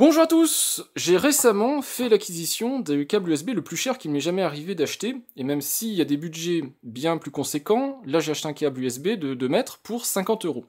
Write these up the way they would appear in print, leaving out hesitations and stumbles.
Bonjour à tous! J'ai récemment fait l'acquisition du câble USB le plus cher qu'il m'est jamais arrivé d'acheter, et même s'il y a des budgets bien plus conséquents, là j'ai acheté un câble USB de 2 mètres pour 50 €.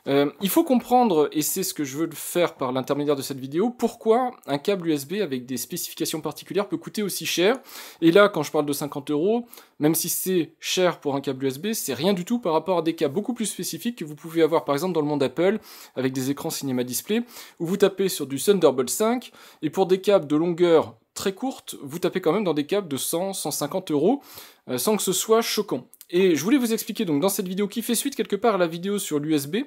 Il faut comprendre, et c'est ce que je veux faire par l'intermédiaire de cette vidéo, pourquoi un câble USB avec des spécifications particulières peut coûter aussi cher. Et là, quand je parle de 50 €, même si c'est cher pour un câble USB, c'est rien du tout par rapport à des câbles beaucoup plus spécifiques que vous pouvez avoir par exemple dans le monde Apple, avec des écrans cinéma display, où vous tapez sur du Thunderbolt 5, et pour des câbles de longueur très courte, vous tapez quand même dans des câbles de 100-150 €, sans que ce soit choquant. Et je voulais vous expliquer donc dans cette vidéo qui fait suite quelque part à la vidéo sur l'USB,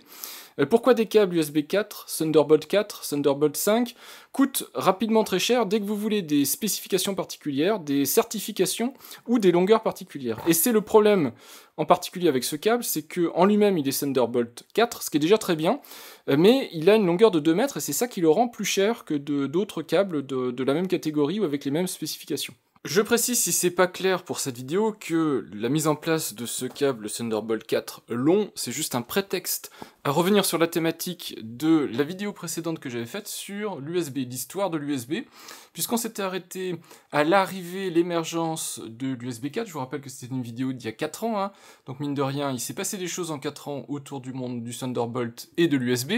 pourquoi des câbles USB 4, Thunderbolt 4, Thunderbolt 5 coûtent rapidement très cher dès que vous voulez des spécifications particulières, des certifications ou des longueurs particulières. Et c'est le problème en particulier avec ce câble, c'est que en lui-même il est Thunderbolt 4, ce qui est déjà très bien, mais il a une longueur de 2 mètres et c'est ça qui le rend plus cher que d'autres câbles de la même catégorie ou avec les mêmes spécifications. Je précise, si c'est pas clair pour cette vidéo, que la mise en place de ce câble Thunderbolt 4 long, c'est juste un prétexte à revenir sur la thématique de la vidéo précédente que j'avais faite sur l'USB, l'histoire de l'USB, puisqu'on s'était arrêté à l'arrivée, l'émergence de l'USB 4, je vous rappelle que c'était une vidéo d'il y a 4 ans, hein, donc mine de rien, il s'est passé des choses en 4 ans autour du monde du Thunderbolt et de l'USB,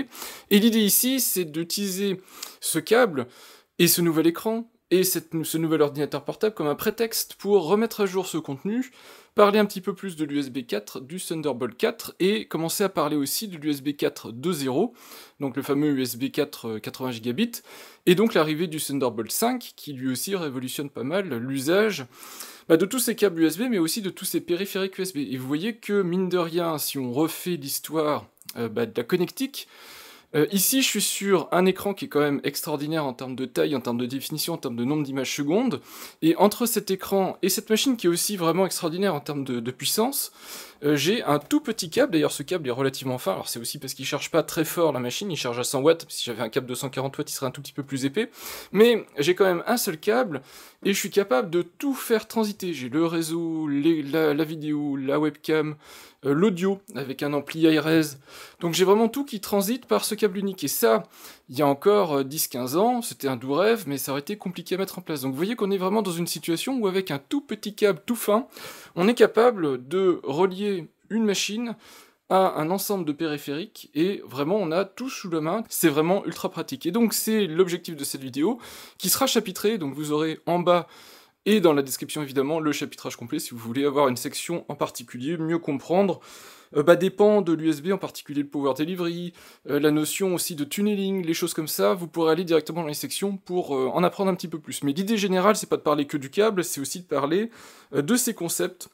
et l'idée ici, c'est d'utiliser ce câble et ce nouvel écran, et ce nouvel ordinateur portable comme un prétexte pour remettre à jour ce contenu, parler un petit peu plus de l'USB 4, du Thunderbolt 4, et commencer à parler aussi de l'USB 4 2.0, donc le fameux USB 4 80 Gb, et donc l'arrivée du Thunderbolt 5, qui lui aussi révolutionne pas mal l'usage de tous ces câbles USB, mais aussi de tous ces périphériques USB. Et vous voyez que, mine de rien, si on refait l'histoire de la connectique, ici, je suis sur un écran qui est quand même extraordinaire en termes de taille, en termes de définition, en termes de nombre d'images secondes, et entre cet écran et cette machine qui est aussi vraiment extraordinaire en termes de puissance, j'ai un tout petit câble, d'ailleurs ce câble est relativement fin, alors c'est aussi parce qu'il charge pas très fort la machine, il charge à 100 watts, si j'avais un câble de 140 watts il serait un tout petit peu plus épais, mais j'ai quand même un seul câble, et je suis capable de tout faire transiter, j'ai le réseau, la vidéo, la webcam, l'audio, avec un ampli iRes, donc j'ai vraiment tout qui transite par ce câble unique, et ça, il y a encore 10-15 ans, c'était un doux rêve, mais ça aurait été compliqué à mettre en place, donc vous voyez qu'on est vraiment dans une situation où avec un tout petit câble tout fin, on est capable de relier une machine à un ensemble de périphériques, et vraiment on a tout sous la main, c'est vraiment ultra pratique. Et donc c'est l'objectif de cette vidéo, qui sera chapitrée, donc vous aurez en bas et dans la description évidemment le chapitrage complet si vous voulez avoir une section en particulier, mieux comprendre des pans de l'USB, en particulier le Power Delivery, la notion aussi de tunneling, les choses comme ça, vous pourrez aller directement dans les sections pour en apprendre un petit peu plus. Mais l'idée générale, c'est pas de parler que du câble, c'est aussi de parler de ces concepts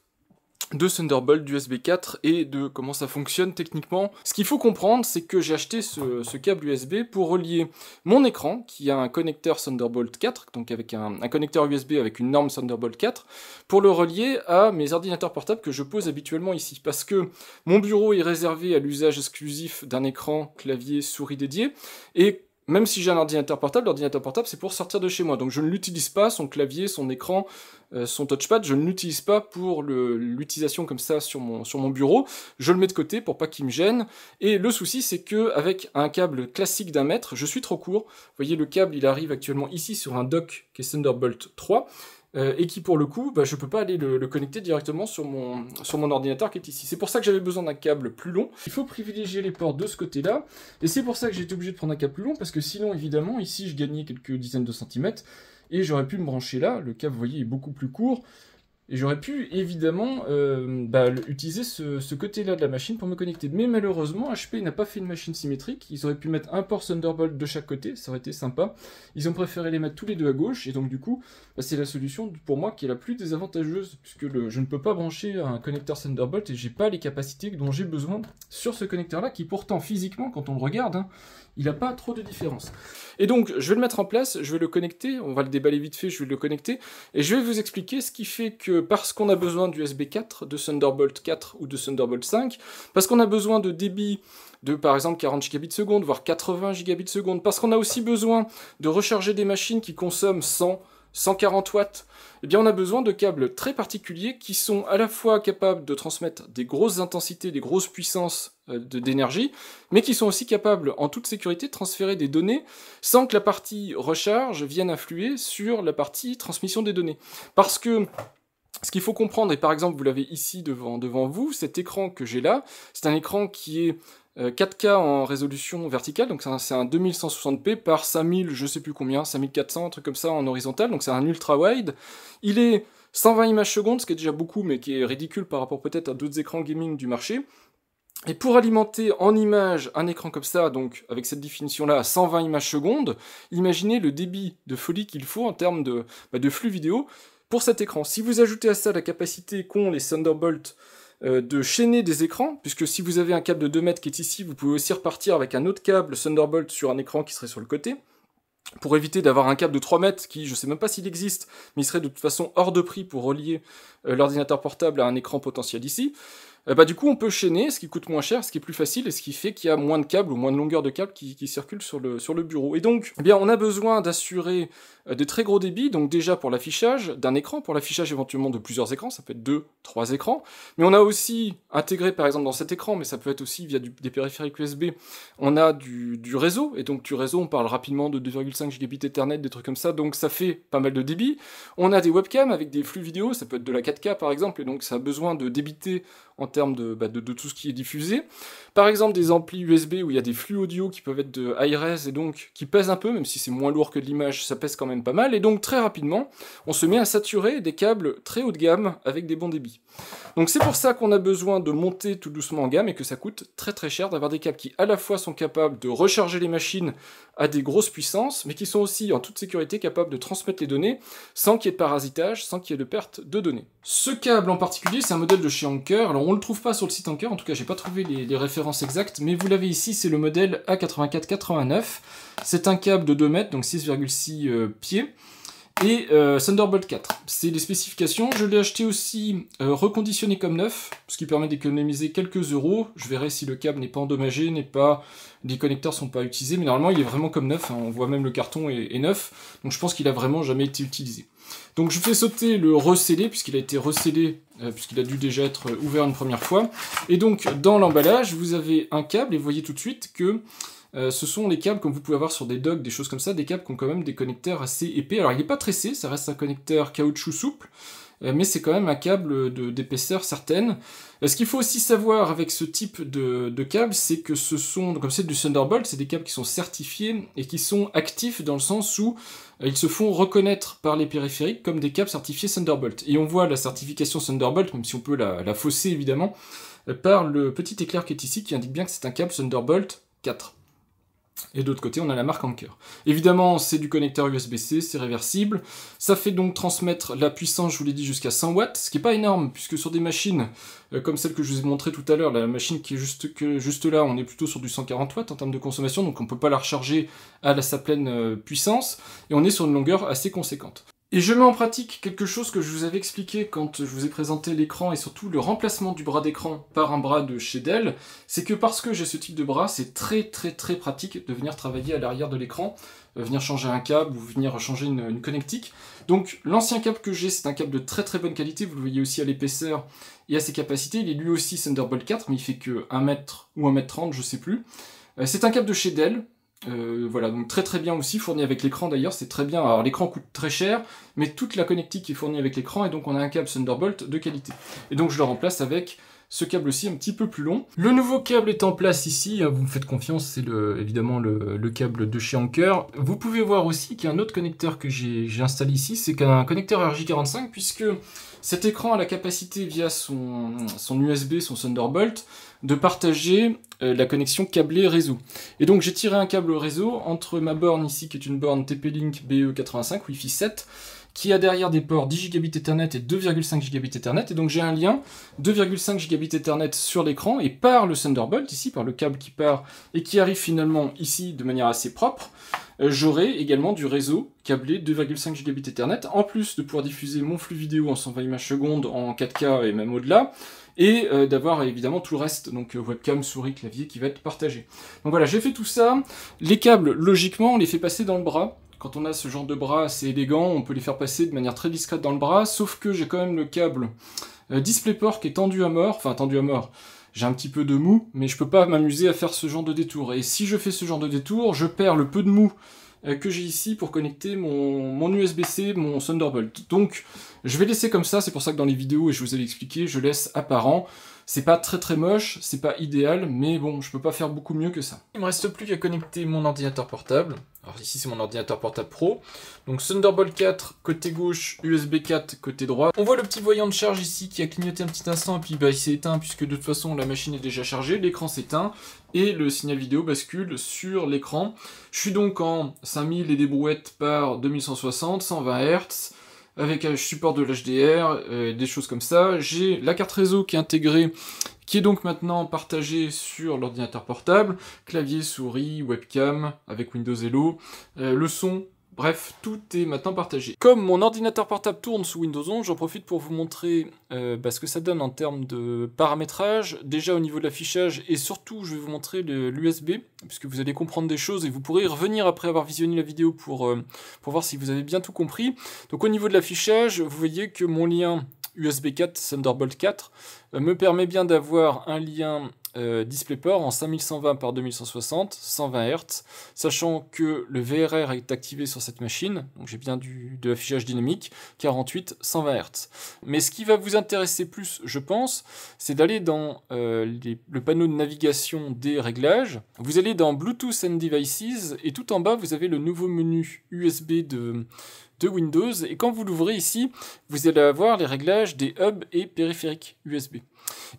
de Thunderbolt, d'USB 4 et de comment ça fonctionne techniquement. Ce qu'il faut comprendre, c'est que j'ai acheté ce câble USB pour relier mon écran, qui a un connecteur Thunderbolt 4, donc avec un connecteur USB avec une norme Thunderbolt 4, pour le relier à mes ordinateurs portables que je pose habituellement ici. Parce que mon bureau est réservé à l'usage exclusif d'un écran, clavier, souris dédié, et même si j'ai un ordinateur portable, l'ordinateur portable c'est pour sortir de chez moi, donc je ne l'utilise pas, son clavier, son écran, son touchpad, je ne l'utilise pas pour l'utilisation comme ça sur mon bureau, je le mets de côté pour pas qu'il me gêne, et le souci c'est que avec un câble classique d'1 mètre, je suis trop court, vous voyez le câble il arrive actuellement ici sur un dock qui est Thunderbolt 3, et qui pour le coup, je peux pas aller le connecter directement sur mon ordinateur qui est ici. C'est pour ça que j'avais besoin d'un câble plus long. Il faut privilégier les ports de ce côté-là, et c'est pour ça que j'ai été obligé de prendre un câble plus long, parce que sinon, évidemment, ici, je gagnais quelques dizaines de centimètres, et j'aurais pu me brancher là, le câble, vous voyez, est beaucoup plus court, et j'aurais pu, évidemment, utiliser ce côté-là de la machine pour me connecter. Mais malheureusement, HP n'a pas fait une machine symétrique. Ils auraient pu mettre un port Thunderbolt de chaque côté, ça aurait été sympa. Ils ont préféré les mettre tous les deux à gauche, et donc du coup, c'est la solution pour moi qui est la plus désavantageuse, puisque je ne peux pas brancher un connecteur Thunderbolt, et j'ai pas les capacités dont j'ai besoin sur ce connecteur-là, qui pourtant, physiquement, quand on le regarde, il n'a pas trop de différence. Et donc, je vais le mettre en place, je vais le connecter, on va le déballer vite fait, je vais le connecter, et je vais vous expliquer ce qui fait que, parce qu'on a besoin d'USB 4, de Thunderbolt 4 ou de Thunderbolt 5, parce qu'on a besoin de débit de par exemple 40 gigabits seconde, voire 80 gigabits seconde, parce qu'on a aussi besoin de recharger des machines qui consomment 100, 140 watts, eh bien on a besoin de câbles très particuliers qui sont à la fois capables de transmettre des grosses intensités, des grosses puissances d'énergie, mais qui sont aussi capables en toute sécurité de transférer des données sans que la partie recharge vienne influer sur la partie transmission des données. Parce que ce qu'il faut comprendre, et par exemple vous l'avez ici devant vous, cet écran que j'ai là, c'est un écran qui est 4K en résolution verticale, donc c'est un 2160p par 5000, je sais plus combien, 5400, un truc comme ça en horizontal, donc c'est un ultra wide. Il est 120 images secondes, ce qui est déjà beaucoup, mais qui est ridicule par rapport peut-être à d'autres écrans gaming du marché. Et pour alimenter en images un écran comme ça, donc avec cette définition-là à 120 images secondes, imaginez le débit de folie qu'il faut en termes de flux vidéo pour cet écran. Si vous ajoutez à ça la capacité qu'ont les Thunderbolt de chaîner des écrans, puisque si vous avez un câble de 2 mètres qui est ici, vous pouvez aussi repartir avec un autre câble Thunderbolt sur un écran qui serait sur le côté, pour éviter d'avoir un câble de 3 mètres qui, je sais même pas s'il existe, mais il serait de toute façon hors de prix pour relier l'ordinateur portable à un écran potentiel ici. Du coup, on peut chaîner, ce qui coûte moins cher, ce qui est plus facile, et ce qui fait qu'il y a moins de câbles, ou moins de longueur de câbles qui circulent sur le bureau. Et donc, eh bien, on a besoin d'assurer de très gros débits, donc déjà pour l'affichage d'un écran, pour l'affichage éventuellement de plusieurs écrans, ça peut être 2, 3 écrans, mais on a aussi intégré par exemple dans cet écran, mais ça peut être aussi via des périphériques USB, on a du réseau, et donc du réseau, on parle rapidement de 2,5 gigabits Ethernet, des trucs comme ça, donc ça fait pas mal de débit. On a des webcams avec des flux vidéo, ça peut être de la 4K par exemple, et donc ça a besoin de débiter en termes de tout ce qui est diffusé. Par exemple, des amplis USB où il y a des flux audio qui peuvent être de high res et donc qui pèsent un peu, même si c'est moins lourd que de l'image, ça pèse quand même pas mal. Et donc très rapidement, on se met à saturer des câbles très haut de gamme avec des bons débits. Donc c'est pour ça qu'on a besoin de monter tout doucement en gamme et que ça coûte très très cher d'avoir des câbles qui à la fois sont capables de recharger les machines à des grosses puissances, mais qui sont aussi en toute sécurité capables de transmettre les données sans qu'il y ait de parasitage, sans qu'il y ait de perte de données. Ce câble en particulier, c'est un modèle de chez Anker. Alors on le trouve pas sur le site Anker, en tout cas j'ai pas trouvé les références exactes, mais vous l'avez ici, c'est le modèle A8489. C'est un câble de 2 mètres, donc 6,6 pieds. Et Thunderbolt 4, c'est les spécifications. Je l'ai acheté aussi reconditionné comme neuf, ce qui permet d'économiser quelques euros. Je verrai si le câble n'est pas endommagé, les connecteurs sont pas utilisés, mais normalement il est vraiment comme neuf, hein. On voit même le carton est neuf, donc je pense qu'il a vraiment jamais été utilisé. Donc je fais sauter le recellé, puisqu'il a été recellé, puisqu'il a dû déjà être ouvert une première fois. Et donc dans l'emballage, vous avez un câble, et vous voyez tout de suite que ce sont les câbles comme vous pouvez avoir sur des dogs, des choses comme ça, des câbles qui ont quand même des connecteurs assez épais. Alors il n'est pas tressé, ça reste un connecteur caoutchouc souple, mais c'est quand même un câble d'épaisseur certaine. Ce qu'il faut aussi savoir avec ce type de câble, c'est que comme c'est du Thunderbolt, c'est des câbles qui sont certifiés et qui sont actifs dans le sens où ils se font reconnaître par les périphériques comme des câbles certifiés Thunderbolt. Et on voit la certification Thunderbolt, même si on peut la fausser évidemment, par le petit éclair qui est ici, qui indique bien que c'est un câble Thunderbolt 4. Et de l'autre côté, on a la marque Anker. Évidemment, c'est du connecteur USB-C, c'est réversible. Ça fait donc transmettre la puissance, je vous l'ai dit, jusqu'à 100 watts, ce qui n'est pas énorme, puisque sur des machines comme celle que je vous ai montrée tout à l'heure, la machine qui est juste là, on est plutôt sur du 140 watts en termes de consommation, donc on ne peut pas la recharger à sa pleine puissance, et on est sur une longueur assez conséquente. Et je mets en pratique quelque chose que je vous avais expliqué quand je vous ai présenté l'écran et surtout le remplacement du bras d'écran par un bras de chez Dell, c'est que parce que j'ai ce type de bras, c'est très pratique de venir travailler à l'arrière de l'écran, venir changer un câble ou venir changer une connectique. Donc l'ancien câble que j'ai, c'est un câble de très bonne qualité, vous le voyez aussi à l'épaisseur et à ses capacités, il est lui aussi Thunderbolt 4, mais il fait que 1 mètre ou 1 mètre 30, je sais plus. C'est un câble de chez Dell. Voilà, donc très bien aussi, fourni avec l'écran d'ailleurs, c'est très bien. Alors l'écran coûte très cher, mais toute la connectique est fournie avec l'écran, et donc on a un câble Thunderbolt de qualité. Et donc je le remplace avec ce câble-ci un petit peu plus long. Le nouveau câble est en place ici, vous me faites confiance, c'est évidemment le câble de chez Anker. Vous pouvez voir aussi qu'il y a un autre connecteur que j'ai installé ici, c'est un connecteur RJ45, puisque cet écran a la capacité via son USB, son Thunderbolt, de partager la connexion câblée réseau. Et donc j'ai tiré un câble réseau entre ma borne ici, qui est une borne TP-Link BE85 Wi-Fi 7, qui a derrière des ports 10 Gb Ethernet et 2,5 Gb Ethernet, et donc j'ai un lien 2,5 Gb Ethernet sur l'écran, et par le Thunderbolt, ici, par le câble qui part, et qui arrive finalement ici de manière assez propre, j'aurai également du réseau câblé 2,5 Gb Ethernet, en plus de pouvoir diffuser mon flux vidéo en 120 images secondes, en 4K et même au-delà, et d'avoir évidemment tout le reste, donc webcam, souris, clavier, qui va être partagé. Donc voilà, j'ai fait tout ça. Les câbles, logiquement, on les fait passer dans le bras, quand on a ce genre de bras assez élégant, on peut les faire passer de manière très discrète dans le bras, sauf que j'ai quand même le câble DisplayPort qui est tendu à mort, enfin tendu à mort. J'ai un petit peu de mou, mais je peux pas m'amuser à faire ce genre de détour. Et si je fais ce genre de détour, je perds le peu de mou que j'ai ici pour connecter mon USB-C, mon Thunderbolt. Donc, je vais laisser comme ça, c'est pour ça que dans les vidéos, et je vous avais expliqué, je laisse apparent. C'est pas très moche, c'est pas idéal, mais bon, je peux pas faire beaucoup mieux que ça. Il me reste plus qu'à connecter mon ordinateur portable. Alors ici, c'est mon ordinateur portable pro. Donc Thunderbolt 4 côté gauche, USB 4 côté droit. On voit le petit voyant de charge ici qui a clignoté un petit instant, et puis bah, il s'est éteint puisque de toute façon la machine est déjà chargée, l'écran s'éteint, et le signal vidéo bascule sur l'écran. Je suis donc en 5000 et des brouettes par 2160, 120 Hz, avec un support de l'HDR, des choses comme ça. J'ai la carte réseau qui est intégrée, qui est donc maintenant partagée sur l'ordinateur portable, clavier, souris, webcam, avec Windows Hello, le son, bref, tout est maintenant partagé. Comme mon ordinateur portable tourne sous Windows 11, j'en profite pour vous montrer ce que ça donne en termes de paramétrage, déjà au niveau de l'affichage, et surtout je vais vous montrer l'USB, puisque vous allez comprendre des choses, et vous pourrez y revenir après avoir visionné la vidéo pour voir si vous avez bien tout compris. Donc au niveau de l'affichage, vous voyez que mon lien USB 4, Thunderbolt 4, me permet bien d'avoir un lien DisplayPort en 5120 par 2160, 120 Hz, sachant que le VRR est activé sur cette machine, donc j'ai bien de l'affichage dynamique, 48, 120 Hz. Mais ce qui va vous intéresser plus, je pense, c'est d'aller dans le panneau de navigation des réglages. Vous allez dans Bluetooth and Devices, et tout en bas, vous avez le nouveau menu USB de Windows, et quand vous l'ouvrez ici, vous allez avoir les réglages des hubs et périphériques USB.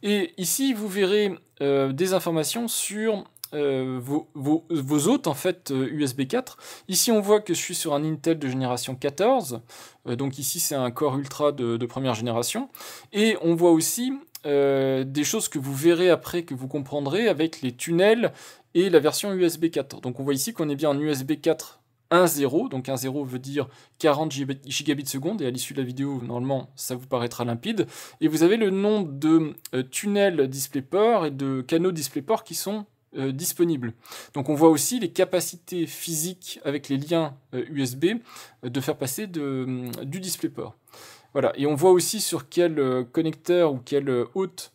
Et ici, vous verrez des informations sur vos hôtes en fait USB 4. Ici, on voit que je suis sur un Intel de génération 14, donc ici c'est un Core Ultra de première génération, et on voit aussi des choses que vous verrez après, que vous comprendrez avec les tunnels et la version USB 4. Donc on voit ici qu'on est bien en USB 4 1.0, donc 1.0 veut dire 40 gigabits seconde, et à l'issue de la vidéo, normalement, ça vous paraîtra limpide. Et vous avez le nombre de tunnels DisplayPort et de canaux DisplayPort qui sont disponibles. Donc on voit aussi les capacités physiques avec les liens USB de faire passer du DisplayPort. Voilà, et on voit aussi sur quel connecteur ou quel hôte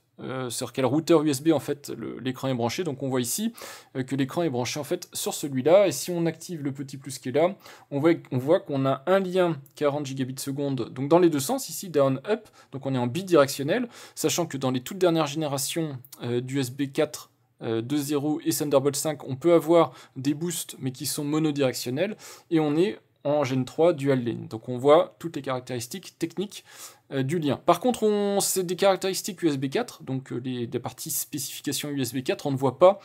sur quel routeur USB en fait l'écran est branché. Donc on voit ici que l'écran est branché en fait sur celui-là, et si on active le petit plus qui est là, on voit qu'on a un lien 40 gigabits seconde, donc dans les deux sens ici, down up, donc on est en bidirectionnel, sachant que dans les toutes dernières générations d'USB 4 2.0 et Thunderbolt 5, on peut avoir des boosts mais qui sont monodirectionnels, et on est en Gen 3 Dual Lane. Donc on voit toutes les caractéristiques techniques du lien. Par contre, c'est des caractéristiques USB 4, donc les parties spécifications USB 4, on ne voit pas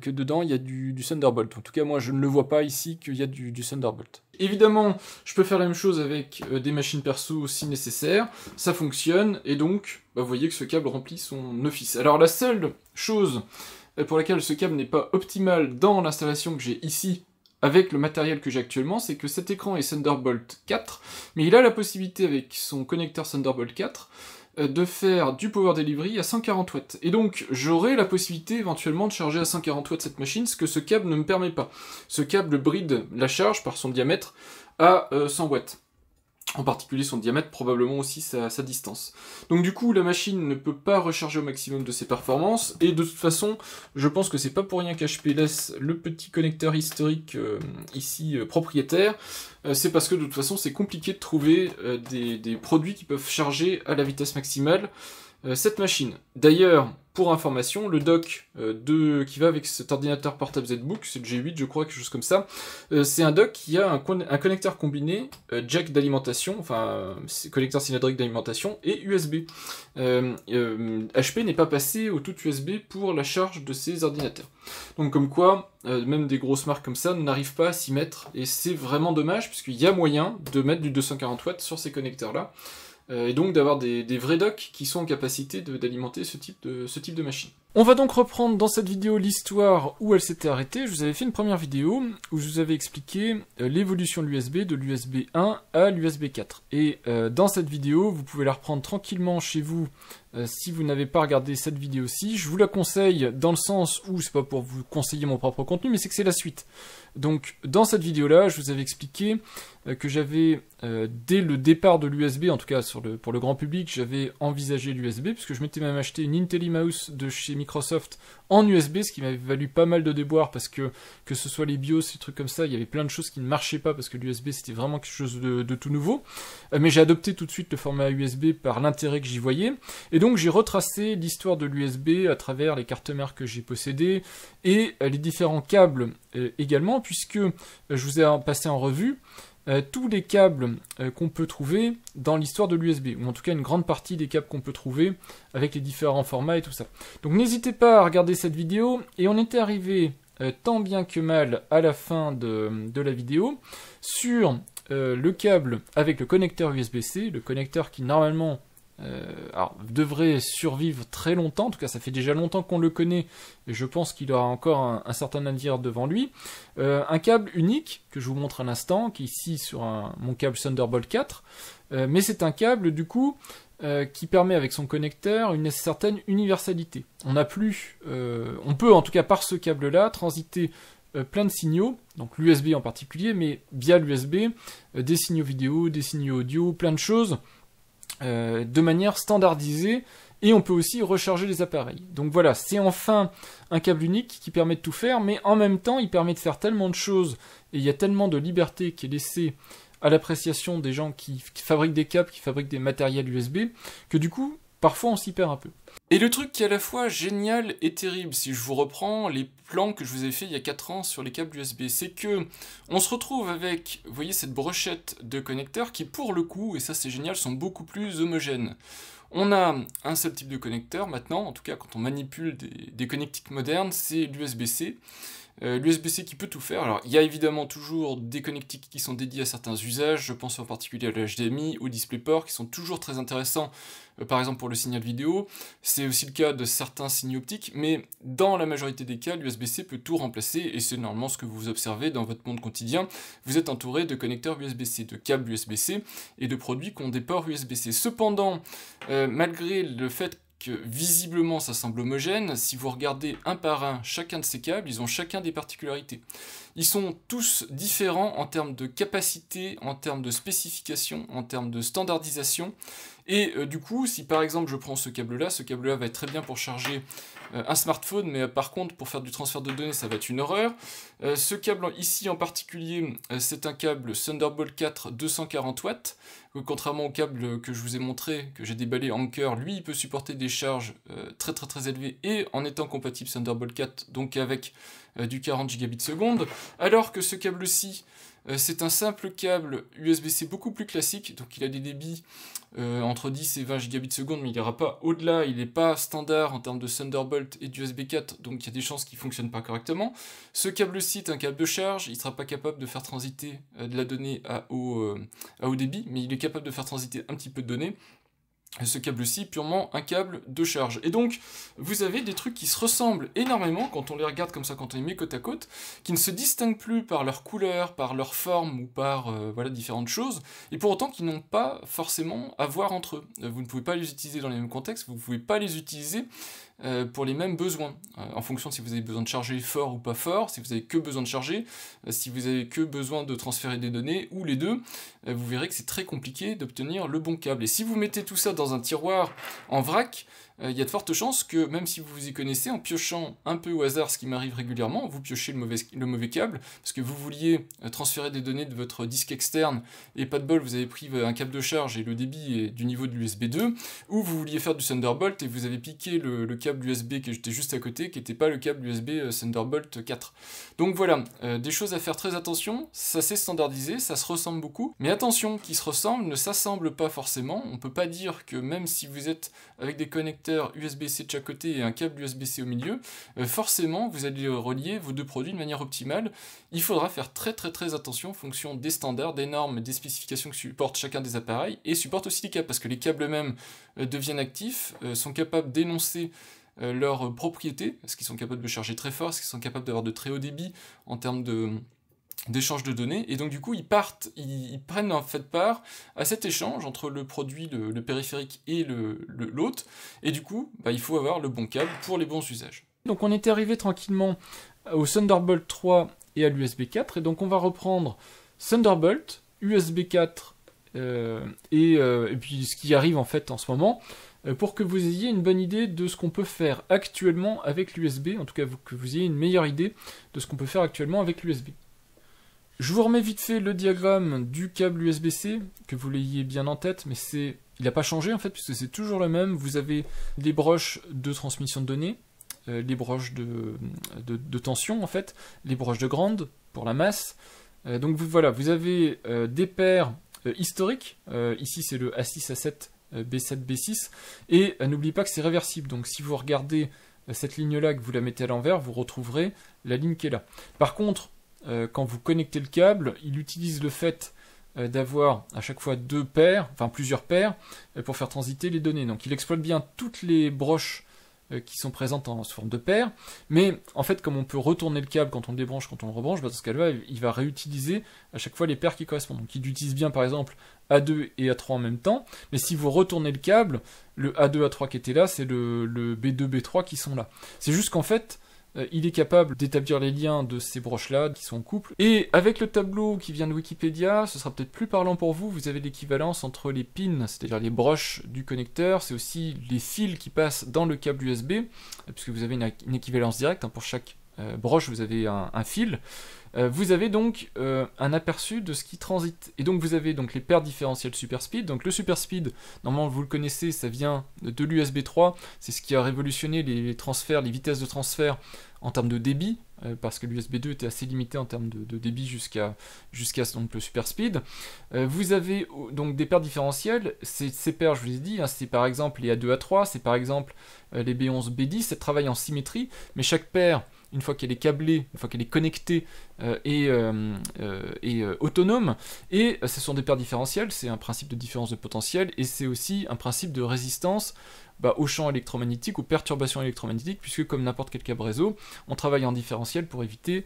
que dedans il y a du Thunderbolt. En tout cas, moi je ne le vois pas ici qu'il y a du Thunderbolt. Évidemment, je peux faire la même chose avec des machines perso si nécessaire, ça fonctionne, et donc vous voyez que ce câble remplit son office. Alors la seule chose pour laquelle ce câble n'est pas optimal dans l'installation que j'ai ici, avec le matériel que j'ai actuellement, c'est que cet écran est Thunderbolt 4, mais il a la possibilité avec son connecteur Thunderbolt 4 de faire du power delivery à 140 watts. Et donc j'aurai la possibilité éventuellement de charger à 140 watts cette machine, ce que ce câble ne me permet pas. Ce câble bride la charge par son diamètre à 100 watts. En particulier son diamètre, probablement aussi sa distance. Donc du coup, la machine ne peut pas recharger au maximum de ses performances, et de toute façon, je pense que c'est pas pour rien qu'HP laisse le petit connecteur historique ici propriétaire, c'est parce que de toute façon, c'est compliqué de trouver des produits qui peuvent charger à la vitesse maximale cette machine. D'ailleurs, pour information, le dock qui va avec cet ordinateur portable ZBook, c'est le G8 je crois, quelque chose comme ça, c'est un dock qui a un connecteur combiné jack d'alimentation, enfin connecteur cylindrique d'alimentation et USB. HP n'est pas passé au tout USB pour la charge de ses ordinateurs. Donc comme quoi, même des grosses marques comme ça n'arrivent pas à s'y mettre, et c'est vraiment dommage, puisqu'il y a moyen de mettre du 240 watts sur ces connecteurs-là, et donc d'avoir des vrais docks qui sont en capacité d'alimenter ce type de machine. On va donc reprendre dans cette vidéo l'histoire où elle s'était arrêtée. Je vous avais fait une première vidéo où je vous avais expliqué l'évolution de l'USB, de l'USB 1 à l'USB 4. Et dans cette vidéo, vous pouvez la reprendre tranquillement chez vous si vous n'avez pas regardé cette vidéo-ci. Je vous la conseille dans le sens où, c'est pas pour vous conseiller mon propre contenu, mais c'est que c'est la suite. Donc dans cette vidéo-là, je vous avais expliqué que j'avais, dès le départ de l'USB, en tout cas pour le grand public, j'avais envisagé l'USB, puisque je m'étais même acheté une IntelliMouse de chez Microsoft en USB, ce qui m'avait valu pas mal de déboires, parce que ce soit les BIOS, ces trucs comme ça, il y avait plein de choses qui ne marchaient pas, parce que l'USB c'était vraiment quelque chose de tout nouveau. Mais j'ai adopté tout de suite le format USB par l'intérêt que j'y voyais, et donc j'ai retracé l'histoire de l'USB à travers les cartes mères que j'ai possédées, et les différents câbles également, puisque je vous ai passé en revue tous les câbles qu'on peut trouver dans l'histoire de l'USB, ou en tout cas une grande partie des câbles qu'on peut trouver avec les différents formats et tout ça. Donc n'hésitez pas à regarder cette vidéo, et on était arrivé tant bien que mal à la fin de la vidéo sur le câble avec le connecteur USB-C, le connecteur qui normalement devrait survivre très longtemps. En tout cas ça fait déjà longtemps qu'on le connaît, et je pense qu'il aura encore un certain avenir devant lui. Un câble unique que je vous montre à l'instant, qui est ici sur mon câble Thunderbolt 4, mais c'est un câble du coup qui permet avec son connecteur une certaine universalité. On peut en tout cas par ce câble là transiter plein de signaux, donc l'USB en particulier, mais via l'USB, des signaux vidéo, des signaux audio, plein de choses de manière standardisée, et on peut aussi recharger les appareils. Donc voilà, c'est enfin un câble unique qui permet de tout faire, mais en même temps il permet de faire tellement de choses, et il y a tellement de liberté qui est laissée à l'appréciation des gens qui fabriquent des câbles, qui fabriquent des matériels USB, que du coup, parfois on s'y perd un peu. Et le truc qui est à la fois génial et terrible, si je vous reprends les plans que je vous avais fait il y a 4 ans sur les câbles USB, c'est que on se retrouve avec, vous voyez, cette brochette de connecteurs qui, pour le coup, et ça c'est génial, sont beaucoup plus homogènes. On a un seul type de connecteur maintenant, en tout cas quand on manipule des connectiques modernes, c'est l'USB-C. L'USB-C qui peut tout faire. Alors il y a évidemment toujours des connectiques qui sont dédiés à certains usages, je pense en particulier à l'HDMI, au DisplayPort, qui sont toujours très intéressants, par exemple pour le signal vidéo. C'est aussi le cas de certains signaux optiques, mais dans la majorité des cas, l'USB-C peut tout remplacer, et c'est normalement ce que vous observez dans votre monde quotidien. Vous êtes entouré de connecteurs USB-C, de câbles USB-C, et de produits qui ont des ports USB-C. Cependant, malgré le fait que visiblement ça semble homogène, si vous regardez un par un chacun de ces câbles, ils ont chacun des particularités. Ils sont tous différents en termes de capacité, en termes de spécification, en termes de standardisation, et du coup, si par exemple je prends ce câble-là va être très bien pour charger un smartphone, mais par contre pour faire du transfert de données ça va être une horreur. Ce câble ici en particulier, c'est un câble Thunderbolt 4 240 watts, contrairement au câble que je vous ai montré, que j'ai déballé Anker, lui il peut supporter des charges très élevées, et en étant compatible Thunderbolt 4, donc avec du 40 Gbps, alors que ce câble-ci, c'est un simple câble USB-C beaucoup plus classique, donc il a des débits entre 10 et 20 Gbps, mais il n'ira pas au-delà, il n'est pas standard en termes de Thunderbolt et d'USB 4, donc il y a des chances qu'il ne fonctionne pas correctement. Ce câble-ci est un câble de charge, il ne sera pas capable de faire transiter de la donnée à haut débit, mais il est capable de faire transiter un petit peu de données. Ce câble-ci, purement un câble de charge. Et donc, vous avez des trucs qui se ressemblent énormément quand on les regarde comme ça, quand on les met côte à côte, qui ne se distinguent plus par leur couleur, par leur forme ou par voilà, différentes choses, et pour autant qui n'ont pas forcément à voir entre eux. Vous ne pouvez pas les utiliser dans les mêmes contextes, vous ne pouvez pas les utiliser pour les mêmes besoins, en fonction de si vous avez besoin de charger fort ou pas fort, si vous avez que besoin de charger, si vous avez que besoin de transférer des données, ou les deux, vous verrez que c'est très compliqué d'obtenir le bon câble. Et si vous mettez tout ça dans un tiroir en vrac, il y a de fortes chances que, même si vous vous y connaissez, en piochant un peu au hasard, ce qui m'arrive régulièrement, vous piochez le mauvais câble, parce que vous vouliez transférer des données de votre disque externe, et pas de bol, vous avez pris un câble de charge et le débit est du niveau de l'USB 2, ou vous vouliez faire du Thunderbolt et vous avez piqué le câble USB qui était juste à côté, qui n'était pas le câble USB Thunderbolt 4. Donc voilà, des choses à faire très attention, ça s'est standardisé, ça se ressemble beaucoup, mais attention, qui se ressemble ne s'assemble pas forcément, on peut pas dire que même si vous êtes avec des connecteurs USB-C de chaque côté et un câble USB-C au milieu, forcément vous allez relier vos deux produits de manière optimale. Il faudra faire très attention en fonction des standards, des normes, des spécifications que supportent chacun des appareils, et supportent aussi les câbles, parce que les câbles eux-mêmes deviennent actifs, sont capables d'énoncer leurs propriétés, est-ce qu'ils sont capables de charger très fort, est-ce qu'ils sont capables d'avoir de très haut débit en termes d'échange de données, et donc du coup ils prennent en fait part à cet échange entre le produit, le périphérique et l'hôte, et du coup il faut avoir le bon câble pour les bons usages. Donc on était arrivé tranquillement au Thunderbolt 3 et à l'USB 4, et donc on va reprendre Thunderbolt, USB 4 et puis ce qui arrive en fait en ce moment, pour que vous ayez une bonne idée de ce qu'on peut faire actuellement avec l'USB, en tout cas que vous ayez une meilleure idée de ce qu'on peut faire actuellement avec l'USB. Je vous remets vite fait le diagramme du câble USB-C, que vous l'ayez bien en tête, mais il n'a pas changé en fait, puisque c'est toujours le même. Vous avez les broches de transmission de données, les broches de tension en fait, les broches de grande pour la masse. Donc voilà, vous avez des paires historiques, ici c'est le A6, A7, B7, B6, et n'oubliez pas que c'est réversible, donc si vous regardez cette ligne-là, que vous la mettez à l'envers, vous retrouverez la ligne qui est là. Par contre, quand vous connectez le câble, il utilise le fait d'avoir à chaque fois plusieurs paires, pour faire transiter les données. Donc il exploite bien toutes les broches qui sont présentes sous forme de paires, mais en fait comme on peut retourner le câble quand on le débranche, quand on le rebranche, dans ce cas-là, il va réutiliser à chaque fois les paires qui correspondent. Donc il utilise bien par exemple A2 et A3 en même temps, mais si vous retournez le câble, le A2, A3 qui était là, c'est le B2, B3 qui sont là. C'est juste qu'en fait, il est capable d'établir les liens de ces broches-là qui sont en couple. Et avec le tableau qui vient de Wikipédia, ce sera peut-être plus parlant pour vous, vous avez l'équivalence entre les pins, c'est-à-dire les broches du connecteur, c'est aussi les fils qui passent dans le câble USB, puisque vous avez une équivalence directe, pour chaque broche vous avez un fil. Vous avez donc un aperçu de ce qui transite. Et donc vous avez donc les paires différentielles SuperSpeed. Donc le SuperSpeed, normalement vous le connaissez, ça vient de l'USB 3. C'est ce qui a révolutionné les transferts, les vitesses de transfert en termes de débit, parce que l'USB 2 était assez limité en termes de débit jusqu'à donc le SuperSpeed. Vous avez donc des paires différentielles. Ces paires, je vous ai dit, c'est par exemple les A2, A3, c'est par exemple les B11, B10. Elles travaillent en symétrie, mais chaque paire, une fois qu'elle est câblée, une fois qu'elle est connectée, est autonome, et ce sont des paires différentielles, c'est un principe de différence de potentiel, et c'est aussi un principe de résistance au champ électromagnétique, aux perturbations électromagnétiques, puisque comme n'importe quel câble réseau, on travaille en différentiel pour éviter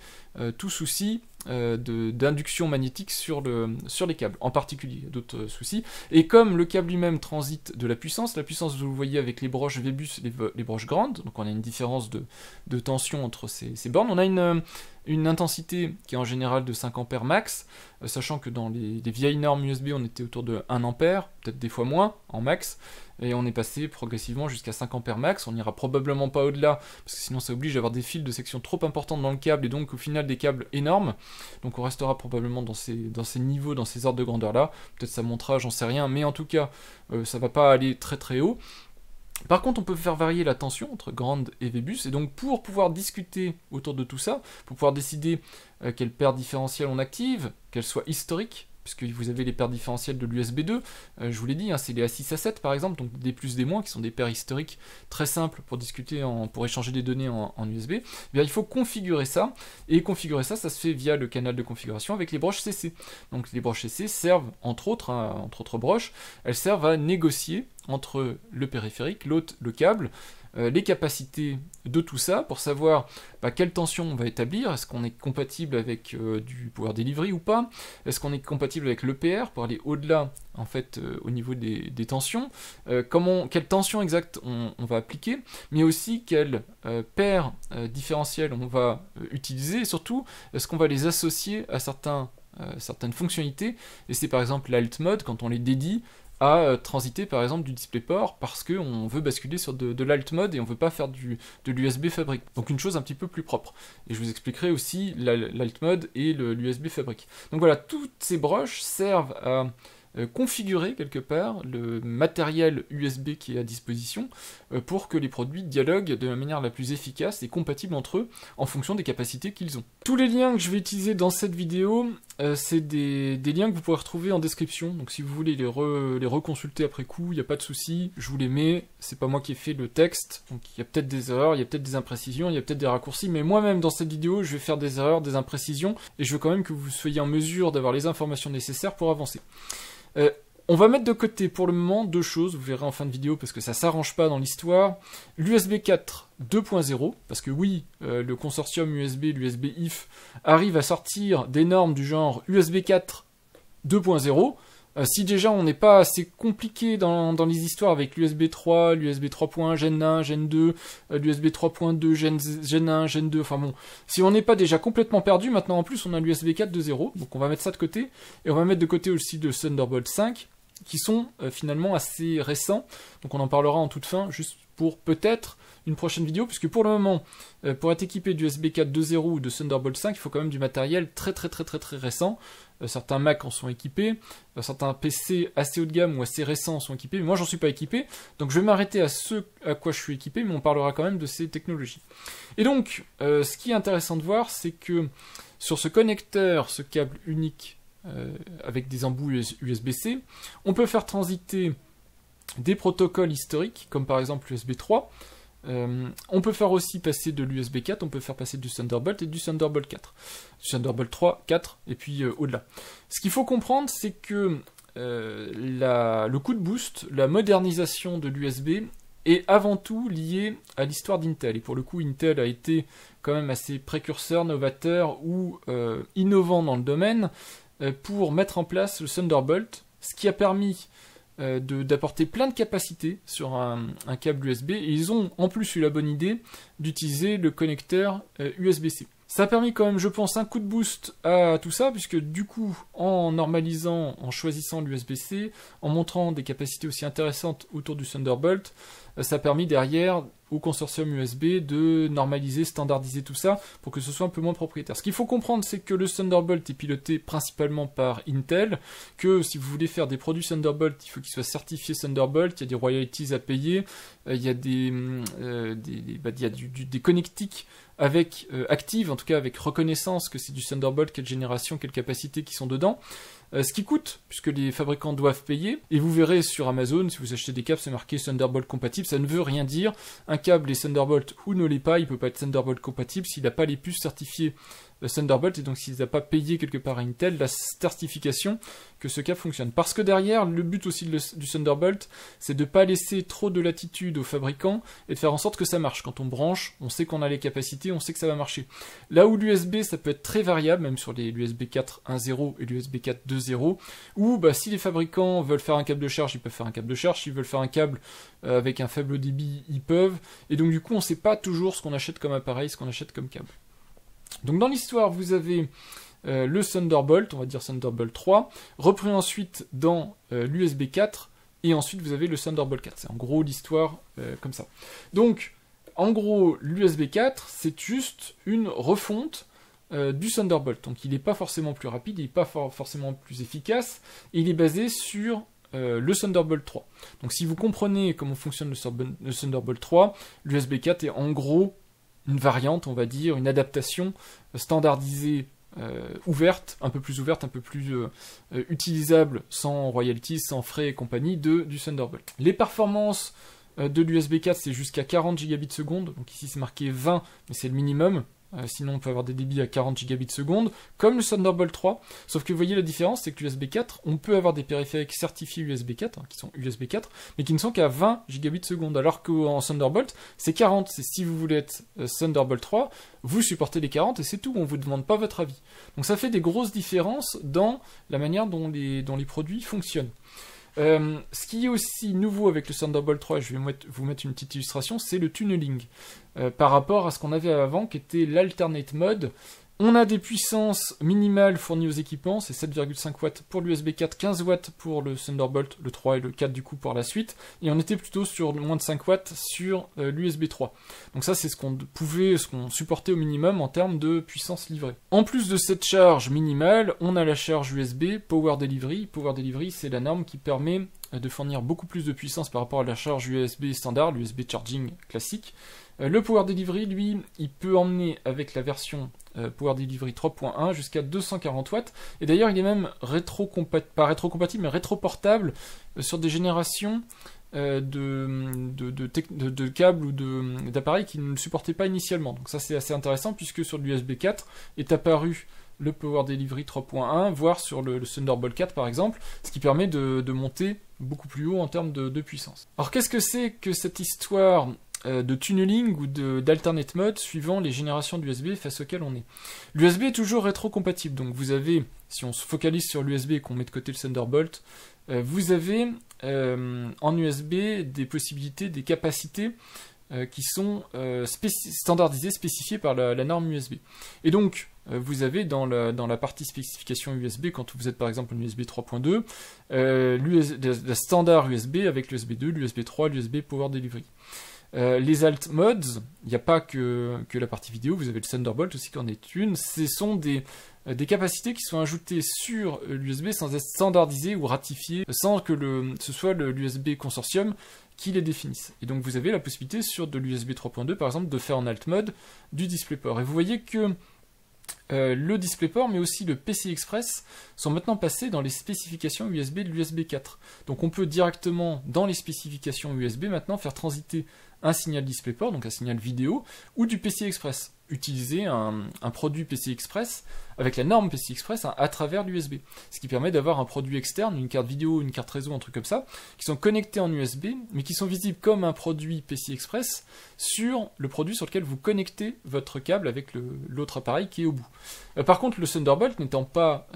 tout souci d'induction magnétique sur les câbles, en particulier, d'autres soucis. Et comme le câble lui-même transite de la puissance, vous le voyez avec les broches Vbus, les broches grandes, donc on a une différence de tension entre ces bornes, on a une intensité qui est en général de 5 ampères max, sachant que dans les vieilles normes USB, on était autour de 1 ampère, peut-être des fois moins, en max, et on est passé progressivement jusqu'à 5 ampères max, on n'ira probablement pas au-delà, parce que sinon ça oblige à avoir des fils de section trop importantes dans le câble, et donc au final des câbles énormes, donc on restera probablement dans ces niveaux, dans ces ordres de grandeur-là, peut-être ça montera, j'en sais rien, mais en tout cas, ça va pas aller très très haut. Par contre, on peut faire varier la tension entre grande et Vbus, et donc pour pouvoir discuter autour de tout ça, pour pouvoir décider quelle paire différentielle on active, qu'elle soit historique, puisque vous avez les paires différentielles de l'USB 2, je vous l'ai dit, c'est les A6, A7 par exemple, donc des plus, des moins, qui sont des paires historiques très simples pour discuter, pour échanger des données en USB, eh bien, il faut configurer ça, et configurer ça, ça se fait via le canal de configuration avec les broches CC. Donc les broches CC servent, entre autres broches, elles servent à négocier entre le périphérique, l'hôte, le câble, les capacités de tout ça, pour savoir quelle tension on va établir, est-ce qu'on est compatible avec du power delivery ou pas, est-ce qu'on est compatible avec l'EPR pour aller au-delà en fait au niveau des tensions, quelle tension exacte on va appliquer, mais aussi quelle paire différentielle on va utiliser, et surtout est-ce qu'on va les associer à certaines fonctionnalités, et c'est par exemple l'alt mode quand on les dédie à transiter par exemple du DisplayPort parce qu'on veut basculer sur de l'alt mode et on veut pas faire de l'USB fabrique. Donc une chose un petit peu plus propre. Et je vous expliquerai aussi l'alt mode et l'USB fabrique. Donc voilà, toutes ces broches servent à configurer quelque part le matériel USB qui est à disposition pour que les produits dialoguent de la manière la plus efficace et compatible entre eux en fonction des capacités qu'ils ont. Tous les liens que je vais utiliser dans cette vidéo, c'est des liens que vous pourrez retrouver en description, donc si vous voulez les reconsulter après coup, il n'y a pas de souci, je vous les mets, c'est pas moi qui ai fait le texte, donc il y a peut-être des erreurs, il y a peut-être des imprécisions, il y a peut-être des raccourcis, mais moi-même dans cette vidéo, je vais faire des erreurs, des imprécisions, et je veux quand même que vous soyez en mesure d'avoir les informations nécessaires pour avancer. On va mettre de côté pour le moment deux choses, vous verrez en fin de vidéo parce que ça s'arrange pas dans l'histoire. L'USB 4 2.0, parce que oui, le consortium USB, l'USB IF, arrive à sortir des normes du genre USB 4 2.0. Si déjà on n'est pas assez compliqué dans les histoires avec l'USB 3, l'USB 3.1, Gen 1, Gen 2, l'USB 3.2, Gen 1, Gen 2, enfin bon, si on n'est pas déjà complètement perdu, maintenant en plus on a l'USB 4 2.0, donc on va mettre ça de côté, et on va mettre de côté aussi le Thunderbolt 5, qui sont finalement assez récents, donc on en parlera en toute fin, juste pour peut-être une prochaine vidéo, puisque pour le moment, pour être équipé d'USB 4 2.0 ou de Thunderbolt 5, il faut quand même du matériel très récent. Certains Mac en sont équipés, certains PC assez haut de gamme ou assez récents en sont équipés, mais moi j'en suis pas équipé, donc je vais m'arrêter à ce à quoi je suis équipé, mais on parlera quand même de ces technologies. Et donc, ce qui est intéressant de voir, c'est que sur ce connecteur, ce câble unique avec des embouts USB-C, on peut faire transiter des protocoles historiques, comme par exemple l'USB 3. On peut faire aussi passer de l'USB 4, on peut faire passer du Thunderbolt et du Thunderbolt 4. Du Thunderbolt 3, 4, et puis au-delà. Ce qu'il faut comprendre, c'est que le coup de boost, la modernisation de l'USB, est avant tout lié à l'histoire d'Intel. Et pour le coup, Intel a été quand même assez précurseur, novateur ou innovant dans le domaine pour mettre en place le Thunderbolt, ce qui a permis d'apporter plein de capacités sur un câble USB, et ils ont en plus eu la bonne idée d'utiliser le connecteur USB-C. Ça a permis quand même, je pense, un coup de boost à tout ça, puisque du coup, en normalisant, en choisissant l'USB-C, en montrant des capacités aussi intéressantes autour du Thunderbolt, ça a permis derrière au consortium USB de normaliser, standardiser tout ça pour que ce soit un peu moins propriétaire. Ce qu'il faut comprendre, c'est que le Thunderbolt est piloté principalement par Intel, que si vous voulez faire des produits Thunderbolt, il faut qu'ils soient certifiés Thunderbolt, il y a des royalties à payer, il y a des connectiques avec active, en tout cas avec reconnaissance que c'est du Thunderbolt, quelle génération, quelle capacité qui sont dedans. Ce qui coûte, puisque les fabricants doivent payer, et vous verrez sur Amazon, si vous achetez des câbles, c'est marqué Thunderbolt compatible, ça ne veut rien dire. Un câble est Thunderbolt ou ne l'est pas, il ne peut pas être Thunderbolt compatible s'il n'a pas les puces certifiées Thunderbolt, et donc s'il n'a pas payé quelque part à Intel la certification que ce câble fonctionne. Parce que derrière, le but aussi du Thunderbolt, c'est de ne pas laisser trop de latitude aux fabricants, et de faire en sorte que ça marche. Quand on branche, on sait qu'on a les capacités, on sait que ça va marcher. Là où l'USB, ça peut être très variable, même sur l'USB 4 1.0 et l'USB 4 2.0, où si les fabricants veulent faire un câble de charge, ils peuvent faire un câble de charge, s'ils veulent faire un câble avec un faible débit, ils peuvent, et donc du coup, on ne sait pas toujours ce qu'on achète comme appareil, ce qu'on achète comme câble. Donc dans l'histoire, vous avez le Thunderbolt, on va dire Thunderbolt 3, repris ensuite dans l'USB 4, et ensuite vous avez le Thunderbolt 4. C'est en gros l'histoire comme ça. Donc, en gros, l'USB 4, c'est juste une refonte du Thunderbolt. Donc il n'est pas forcément plus rapide, il n'est pas forcément plus efficace, et il est basé sur le Thunderbolt 3. Donc si vous comprenez comment fonctionne le Thunderbolt 3, l'USB 4 est en gros une variante, on va dire, une adaptation standardisée, ouverte, un peu plus utilisable, sans royalties, sans frais et compagnie, du Thunderbolt. Les performances de l'USB 4, c'est jusqu'à 40 gigabits seconde, donc ici c'est marqué 20, mais c'est le minimum. Sinon on peut avoir des débits à 40 gigabits seconde, comme le Thunderbolt 3, sauf que vous voyez la différence, c'est que l'USB 4, on peut avoir des périphériques certifiés USB 4, qui sont USB 4, mais qui ne sont qu'à 20 gigabits seconde, alors qu'en Thunderbolt, c'est 40, c'est si vous voulez être Thunderbolt 3, vous supportez les 40 et c'est tout, on ne vous demande pas votre avis. Donc ça fait des grosses différences dans la manière dont les produits fonctionnent. Ce qui est aussi nouveau avec le Thunderbolt 3, je vais vous mettre une petite illustration, c'est le tunneling. Par rapport à ce qu'on avait avant, qui était l'alternate mode. On a des puissances minimales fournies aux équipements, c'est 7,5 watts pour l'USB 4, 15 watts pour le Thunderbolt, le 3 et le 4 du coup pour la suite, et on était plutôt sur moins de 5 watts sur l'USB 3. Donc ça c'est ce qu'on supportait au minimum en termes de puissance livrée. En plus de cette charge minimale, on a la charge USB Power Delivery. Power Delivery, c'est la norme qui permet de fournir beaucoup plus de puissance par rapport à la charge USB standard, l'USB charging classique. Le Power Delivery, lui, il peut emmener avec la version Power Delivery 3.1 jusqu'à 240 watts. Et d'ailleurs, il est même pas rétrocompatible, mais rétroportable sur des générations de câbles ou d'appareils qui ne le supportaient pas initialement. Donc ça, c'est assez intéressant puisque sur l'USB 4 est apparu le Power Delivery 3.1, voire sur le Thunderbolt 4 par exemple, ce qui permet de monter beaucoup plus haut en termes de puissance. Alors qu'est-ce que c'est que cette histoire de tunneling ou d'alternate mode suivant les générations d'USB face auxquelles on est? L'USB est toujours rétro-compatible, donc vous avez, si on se focalise sur l'USB et qu'on met de côté le Thunderbolt, vous avez en USB des possibilités, des capacités qui sont standardisées, spécifiées par la norme USB. Et donc, vous avez dans la partie spécification USB, quand vous êtes par exemple en USB 3.2, la standard USB avec l'USB 2, l'USB 3, l'USB Power Delivery. Les alt modes, il n'y a pas que la partie vidéo, vous avez le Thunderbolt aussi qui en est une, ce sont des capacités qui sont ajoutées sur l'USB sans être standardisées ou ratifiées, sans que ce soit l'USB consortium qui les définisse. Et donc vous avez la possibilité sur de l'USB 3.2 par exemple de faire en alt mode du DisplayPort. Et vous voyez que le DisplayPort mais aussi le PCI Express sont maintenant passés dans les spécifications USB de l'USB 4. Donc on peut directement dans les spécifications USB maintenant faire transiter un signal DisplayPort, donc un signal vidéo, ou du PCI Express. Utiliser un produit PCI Express avec la norme PCI Express à travers l'USB. Ce qui permet d'avoir un produit externe, une carte vidéo, une carte réseau, un truc comme ça, qui sont connectés en USB, mais qui sont visibles comme un produit PCI Express sur le produit sur lequel vous connectez votre câble avec l'autre appareil qui est au bout. Par contre, le Thunderbolt n'étant pas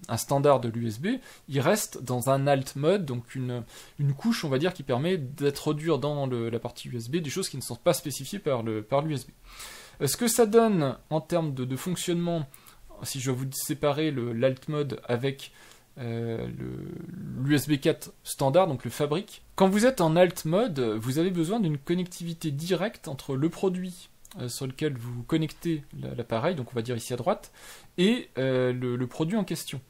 un standard de l'USB, il reste dans un alt mode, donc une couche, on va dire, qui permet d'introduire dans la partie USB des choses qui ne sont pas spécifiées par l'USB. Ce que ça donne en termes de fonctionnement, si je vais vous séparer l'alt mode avec l'USB 4 standard, donc le fabrique, quand vous êtes en alt mode, vous avez besoin d'une connectivité directe entre le produit sur lequel vous connectez l'appareil, donc on va dire ici à droite, et le produit en question.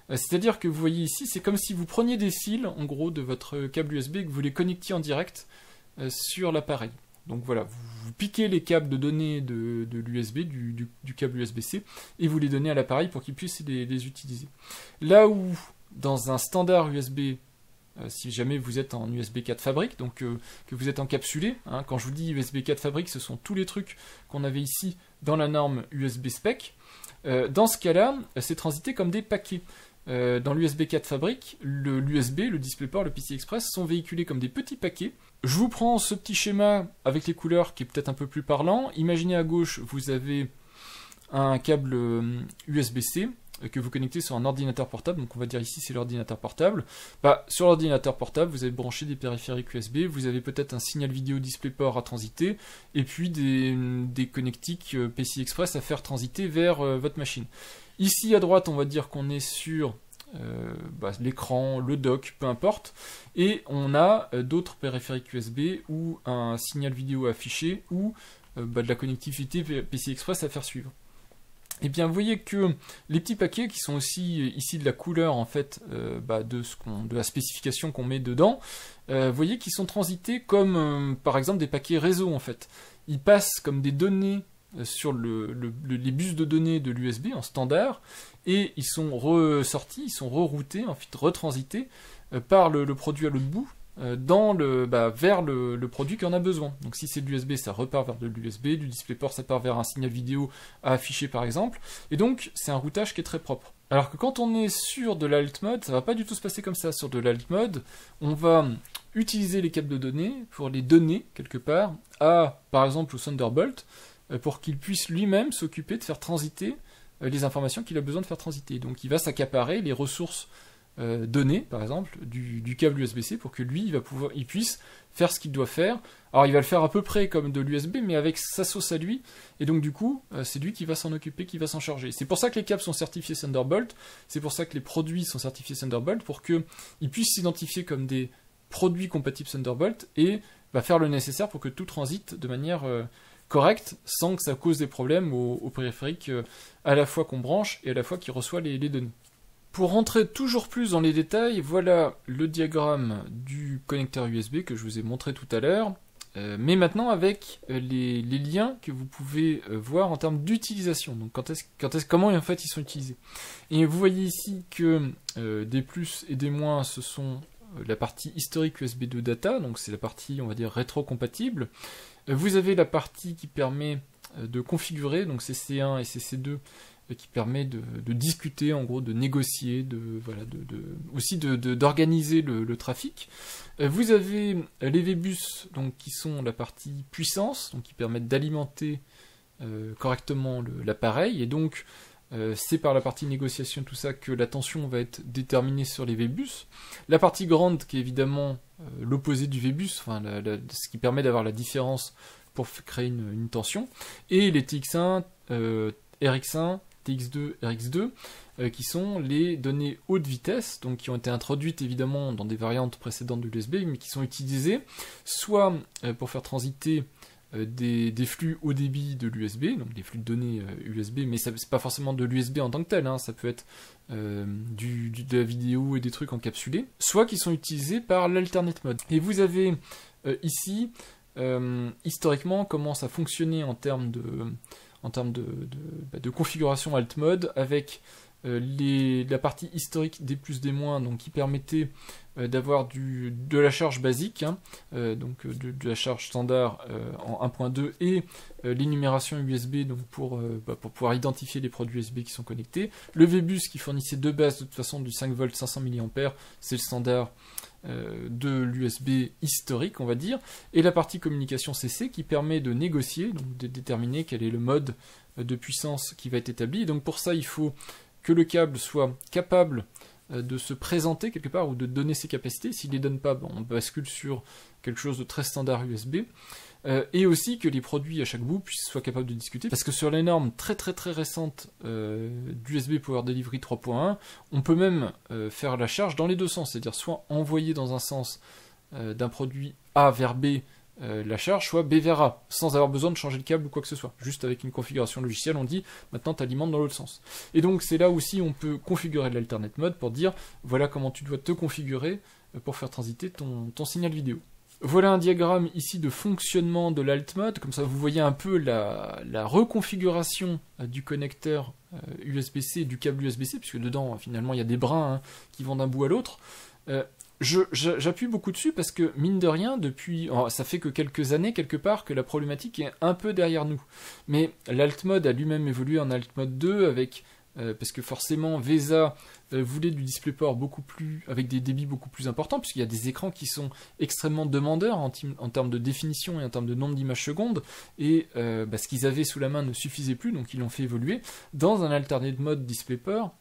C'est-à-dire que vous voyez ici, c'est comme si vous preniez des fils, en gros, de votre câble USB et que vous les connectiez en direct sur l'appareil. Donc voilà, vous piquez les câbles de données de l'USB, du câble USB-C, et vous les donnez à l'appareil pour qu'il puisse les utiliser. Là où, dans un standard USB, si jamais vous êtes en USB 4 fabrique, donc que vous êtes encapsulé, hein, quand je vous dis USB 4 fabrique, ce sont tous les trucs qu'on avait ici dans la norme USB spec. Dans ce cas-là, c'est transité comme des paquets. Dans l'USB 4 fabrique, l'USB, le DisplayPort, le PCI Express sont véhiculés comme des petits paquets. Je vous prends ce petit schéma avec les couleurs qui est peut-être un peu plus parlant. Imaginez à gauche, vous avez un câble USB-C que vous connectez sur un ordinateur portable. Donc on va dire ici c'est l'ordinateur portable. Sur l'ordinateur portable, vous avez branché des périphériques USB, vous avez peut-être un signal vidéo DisplayPort à transiter, et puis des connectiques PCI Express à faire transiter vers votre machine. Ici à droite, on va dire qu'on est sur l'écran, le dock, peu importe, et on a d'autres périphériques USB ou un signal vidéo affiché ou de la connectivité PCI Express à faire suivre. Et bien vous voyez que les petits paquets qui sont aussi ici de la couleur en fait de la spécification qu'on met dedans, vous voyez qu'ils sont transités comme par exemple des paquets réseau en fait. Ils passent comme des données sur les bus de données de l'USB en standard, et ils sont ressortis, ils sont reroutés, ensuite retransités par le produit à l'autre bout vers le produit qui en a besoin. Donc si c'est de l'USB, ça repart vers de l'USB, du DisplayPort ça part vers un signal vidéo à afficher par exemple, et donc c'est un routage qui est très propre. Alors que quand on est sur de l'alt mode, ça va pas du tout se passer comme ça. Sur de l'alt mode, on va utiliser les câbles de données pour les donner quelque part par exemple au Thunderbolt, pour qu'il puisse lui-même s'occuper de faire transiter les informations qu'il a besoin de faire transiter. Donc il va s'accaparer les ressources données, par exemple, du câble USB-C pour que lui, il puisse faire ce qu'il doit faire. Alors il va le faire à peu près comme de l'USB, mais avec sa sauce à lui, et donc du coup, c'est lui qui va s'en occuper, qui va s'en charger. C'est pour ça que les câbles sont certifiés Thunderbolt, c'est pour ça que les produits sont certifiés Thunderbolt, pour qu'ils puissent s'identifier comme des produits compatibles Thunderbolt, et faire le nécessaire pour que tout transite de manière correct, sans que ça cause des problèmes au périphérique à la fois qu'on branche et à la fois qui reçoit les données. Pour rentrer toujours plus dans les détails, voilà le diagramme du connecteur USB que je vous ai montré tout à l'heure, mais maintenant avec les liens que vous pouvez voir en termes d'utilisation. Donc comment en fait ils sont utilisés. Et vous voyez ici que des plus et des moins, ce sont la partie historique USB 2 data, donc c'est la partie on va dire rétro-compatible. Vous avez la partie qui permet de configurer, donc CC1 et CC2, qui permet de discuter, en gros, de négocier, aussi d'organiser le trafic. Vous avez les VBus, donc, qui sont la partie puissance, donc qui permettent d'alimenter correctement l'appareil, et donc c'est par la partie négociation, tout ça, que la tension va être déterminée sur les VBus. La partie grande, qui est évidemment l'opposé du VBus, enfin, ce qui permet d'avoir la différence pour créer une tension, et les TX1, RX1, TX2, RX2, qui sont les données haute vitesse, donc qui ont été introduites évidemment dans des variantes précédentes de l'USB, mais qui sont utilisées soit pour faire transiter des flux haut débit de l'USB, donc des flux de données USB, mais c'est pas forcément de l'USB en tant que tel, hein, ça peut être de la vidéo et des trucs encapsulés, soit qui sont utilisés par l'Alternate Mode. Et vous avez ici, historiquement, comment ça fonctionnait en termes de configuration alt mode, avec la partie historique des plus des moins, donc qui permettait d'avoir de la charge basique, hein, donc de la charge standard en 1.2, et l'énumération USB, donc pour pouvoir identifier les produits USB qui sont connectés. Le VBus qui fournissait deux bases de toute façon du 5 volts 500 mA, c'est le standard de l'USB historique, on va dire, et la partie communication CC qui permet de négocier, donc de déterminer quel est le mode de puissance qui va être établi. Et donc pour ça, il faut que le câble soit capable de se présenter quelque part ou de donner ses capacités. S'il ne les donne pas, on bascule sur quelque chose de très standard USB. Et aussi que les produits à chaque bout soient capables de discuter, parce que sur les normes très récentes d'USB Power Delivery 3.1, on peut même faire la charge dans les deux sens, c'est-à-dire soit envoyer dans un sens d'un produit A vers B la charge, soit B vers A, sans avoir besoin de changer le câble ou quoi que ce soit. Juste avec une configuration logicielle, on dit maintenant tu alimentes dans l'autre sens. Et donc c'est là aussi on peut configurer l'Alternate Mode pour dire voilà comment tu dois te configurer pour faire transiter ton signal vidéo. Voilà un diagramme ici de fonctionnement de l'alt mode, comme ça vous voyez un peu la reconfiguration du connecteur USB-C et du câble USB-C, puisque dedans finalement il y a des brins hein, qui vont d'un bout à l'autre. J'appuie beaucoup dessus parce que mine de rien, ça fait que quelques années quelque part que la problématique est un peu derrière nous. Mais l'alt mode a lui-même évolué en alt mode 2 avec... parce que forcément VESA voulait du DisplayPort avec des débits beaucoup plus importants, puisqu'il y a des écrans qui sont extrêmement demandeurs en termes de définition et en termes de nombre d'images secondes, et ce qu'ils avaient sous la main ne suffisait plus, donc ils l'ont fait évoluer dans un alternate mode DisplayPort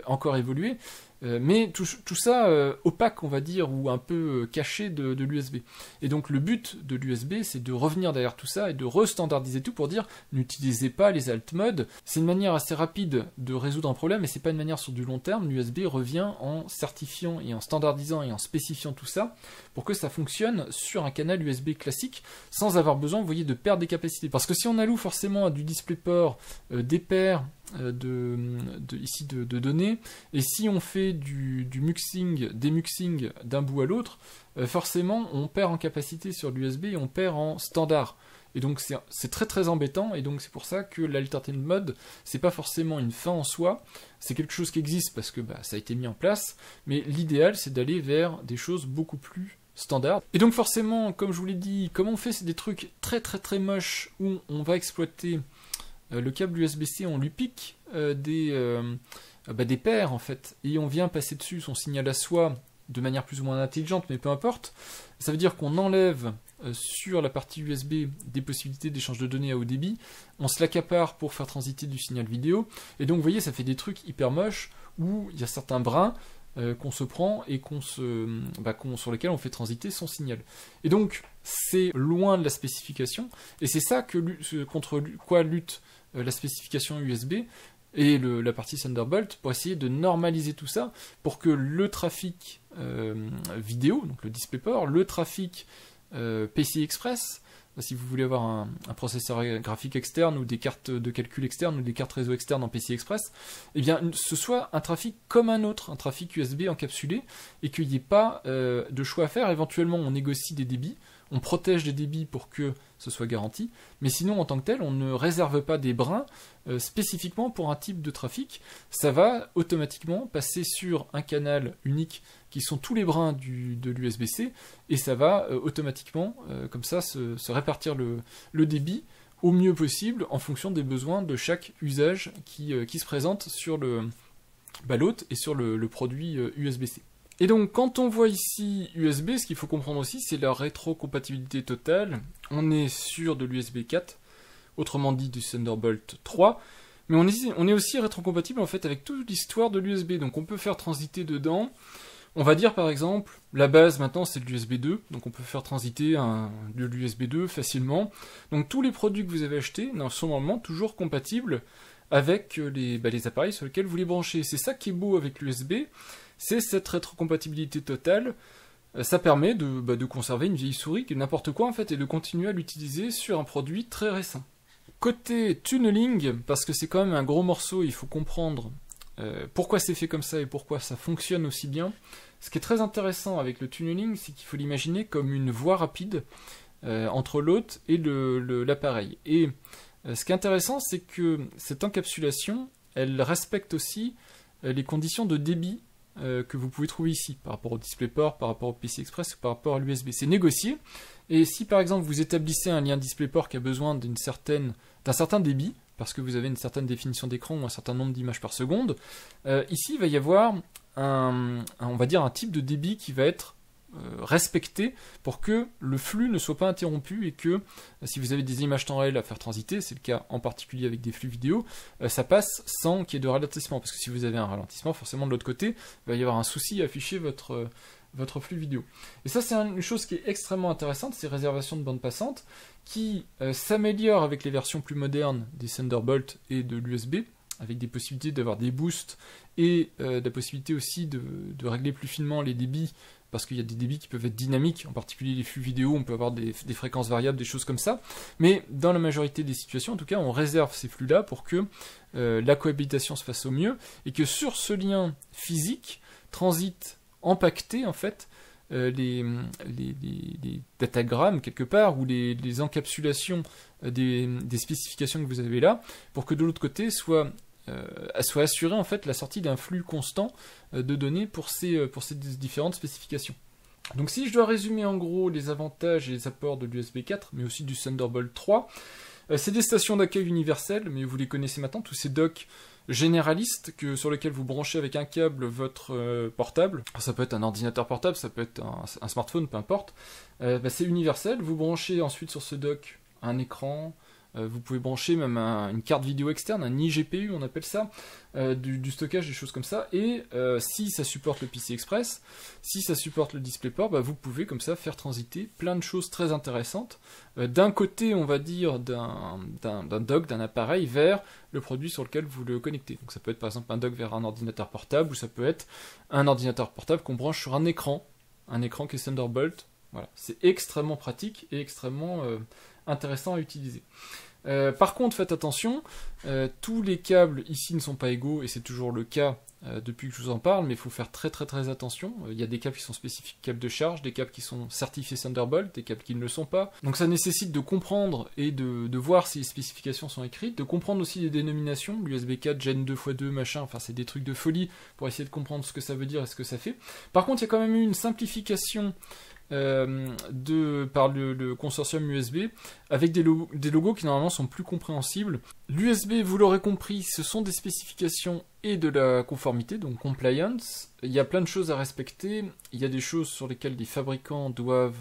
encore évolué, mais tout ça opaque, on va dire, ou un peu caché de l'USB. Et donc le but de l'USB, c'est de revenir derrière tout ça et de restandardiser tout pour dire n'utilisez pas les alt modes. C'est une manière assez rapide de résoudre un problème, et c'est pas une manière sur du long terme. L'USB revient en certifiant et en standardisant et en spécifiant tout ça pour que ça fonctionne sur un canal USB classique sans avoir besoin, vous voyez, de perdre des capacités. Parce que si on alloue forcément à du DisplayPort des paires de données, et si on fait du muxing, démuxing d'un bout à l'autre, forcément on perd en capacité sur l'USB et on perd en standard. Et donc c'est très embêtant, et donc c'est pour ça que l'Alternate Mode, c'est pas forcément une fin en soi, c'est quelque chose qui existe parce que ça a été mis en place, mais l'idéal c'est d'aller vers des choses beaucoup plus standard. Et donc forcément, comme je vous l'ai dit, comme on fait, c'est des trucs très moches où on va exploiter le câble USB-C, on lui pique des paires en fait, et on vient passer dessus son signal à soi de manière plus ou moins intelligente, mais peu importe. Ça veut dire qu'on enlève sur la partie USB des possibilités d'échange de données à haut débit, on se l'accapare pour faire transiter du signal vidéo, et donc vous voyez, ça fait des trucs hyper moches où il y a certains brins qu'on se prend et sur lesquels on fait transiter son signal. Et donc c'est loin de la spécification, et c'est ça contre quoi lutte la spécification USB et la partie Thunderbolt, pour essayer de normaliser tout ça, pour que le trafic vidéo, donc le DisplayPort, le trafic PCI Express, si vous voulez avoir un processeur graphique externe ou des cartes de calcul externes ou des cartes réseau externes en PCI Express, eh bien ce soit un trafic comme un autre, un trafic USB encapsulé, et qu'il n'y ait pas de choix à faire. Éventuellement on négocie des débits, on protège des débits pour que ce soit garanti, mais sinon en tant que tel on ne réserve pas des brins spécifiquement pour un type de trafic. Ça va automatiquement passer sur un canal unique qui sont tous les brins de l'USB-C, et ça va automatiquement comme ça se répartir le débit au mieux possible en fonction des besoins de chaque usage qui se présente sur l'hôte et sur le produit USB-C. Et donc quand on voit ici USB, ce qu'il faut comprendre aussi, c'est la rétrocompatibilité totale. On est sur de l'USB 4, autrement dit du Thunderbolt 3, mais on est aussi rétrocompatible en fait avec toute l'histoire de l'USB, donc on peut faire transiter dedans. On va dire par exemple, la base maintenant c'est de l'USB 2, donc on peut faire transiter de l'USB 2 facilement. Donc tous les produits que vous avez achetés sont normalement toujours compatibles avec les appareils sur lesquels vous les branchez. C'est ça qui est beau avec l'USB, c'est cette rétrocompatibilité totale. Ça permet de conserver une vieille souris, n'importe quoi en fait, et de continuer à l'utiliser sur un produit très récent. Côté tunneling, parce que c'est quand même un gros morceau, il faut comprendre pourquoi c'est fait comme ça et pourquoi ça fonctionne aussi bien. Ce qui est très intéressant avec le tunneling, c'est qu'il faut l'imaginer comme une voie rapide entre l'hôte et l'appareil. Et ce qui est intéressant, c'est que cette encapsulation, elle respecte aussi les conditions de débit que vous pouvez trouver ici, par rapport au DisplayPort, par rapport au PCI Express, ou par rapport à l'USB. C'est négocié, et si par exemple vous établissez un lien DisplayPort qui a besoin d'un certain débit, parce que vous avez une certaine définition d'écran ou un certain nombre d'images par seconde, ici il va y avoir on va dire un type de débit qui va être respecté pour que le flux ne soit pas interrompu et que si vous avez des images temps réel à faire transiter, c'est le cas en particulier avec des flux vidéo, ça passe sans qu'il y ait de ralentissement, parce que si vous avez un ralentissement, forcément de l'autre côté, il va y avoir un souci à afficher votre flux vidéo. Et ça c'est une chose qui est extrêmement intéressante, ces réservations de bande passante qui s'améliorent avec les versions plus modernes des Thunderbolt et de l'USB, avec des possibilités d'avoir des boosts et la possibilité aussi de régler plus finement les débits, parce qu'il y a des débits qui peuvent être dynamiques, en particulier les flux vidéo, on peut avoir des fréquences variables, des choses comme ça, mais dans la majorité des situations, en tout cas, on réserve ces flux-là pour que la cohabitation se fasse au mieux, et que sur ce lien physique, transitent empaquetés, en fait, les datagrammes, quelque part, ou les encapsulations des spécifications que vous avez là, pour que de l'autre côté soit assurée en fait la sortie d'un flux constant de données pour ces différentes spécifications. Donc si je dois résumer en gros les avantages et les apports de l'USB 4, mais aussi du Thunderbolt 3, c'est des stations d'accueil universelles, mais vous les connaissez maintenant, tous ces docks généralistes sur lesquels vous branchez avec un câble votre portable. Ça peut être un ordinateur portable, ça peut être un smartphone, peu importe. C'est universel, vous branchez ensuite sur ce dock un écran, vous pouvez brancher même une carte vidéo externe, un iGPU on appelle ça, du stockage, des choses comme ça, et si ça supporte le PCI Express, si ça supporte le DisplayPort, vous pouvez comme ça faire transiter plein de choses très intéressantes, d'un côté on va dire d'un dock, d'un appareil vers le produit sur lequel vous le connectez. Donc ça peut être par exemple un dock vers un ordinateur portable, ou ça peut être un ordinateur portable qu'on branche sur un écran qui est Thunderbolt. Voilà, c'est extrêmement pratique et extrêmement intéressant à utiliser. Par contre, faites attention, tous les câbles ici ne sont pas égaux, et c'est toujours le cas depuis que je vous en parle, mais il faut faire très très très attention. Il y a des câbles qui sont spécifiques câbles de charge, des câbles qui sont certifiés Thunderbolt, des câbles qui ne le sont pas. Donc ça nécessite de comprendre et de voir si les spécifications sont écrites, de comprendre aussi les dénominations, l'USB 4, Gen 2x2, machin, enfin c'est des trucs de folie pour essayer de comprendre ce que ça veut dire et ce que ça fait. Par contre, il y a quand même eu une simplification par le consortium USB, avec des logos qui normalement sont plus compréhensibles. L'USB, vous l'aurez compris, ce sont des spécifications et de la conformité, donc compliance. Il y a plein de choses à respecter, il y a des choses sur lesquelles les fabricants doivent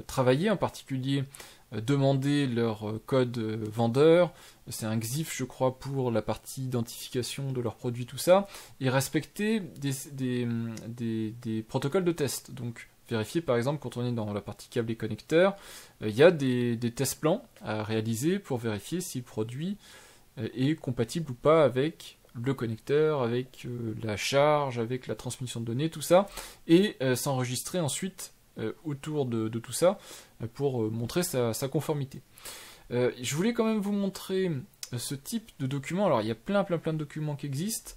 travailler, en particulier demander leur code vendeur, c'est un XIF je crois pour la partie identification de leurs produits, tout ça, et respecter des protocoles de test. Donc vérifier par exemple quand on est dans la partie câble et connecteurs, il y a des tests plans à réaliser pour vérifier si le produit est compatible ou pas avec le connecteur, avec la charge, avec la transmission de données, tout ça, et s'enregistrer ensuite autour de tout ça pour montrer sa conformité. Je voulais quand même vous montrer ce type de document. Alors il y a plein de documents qui existent.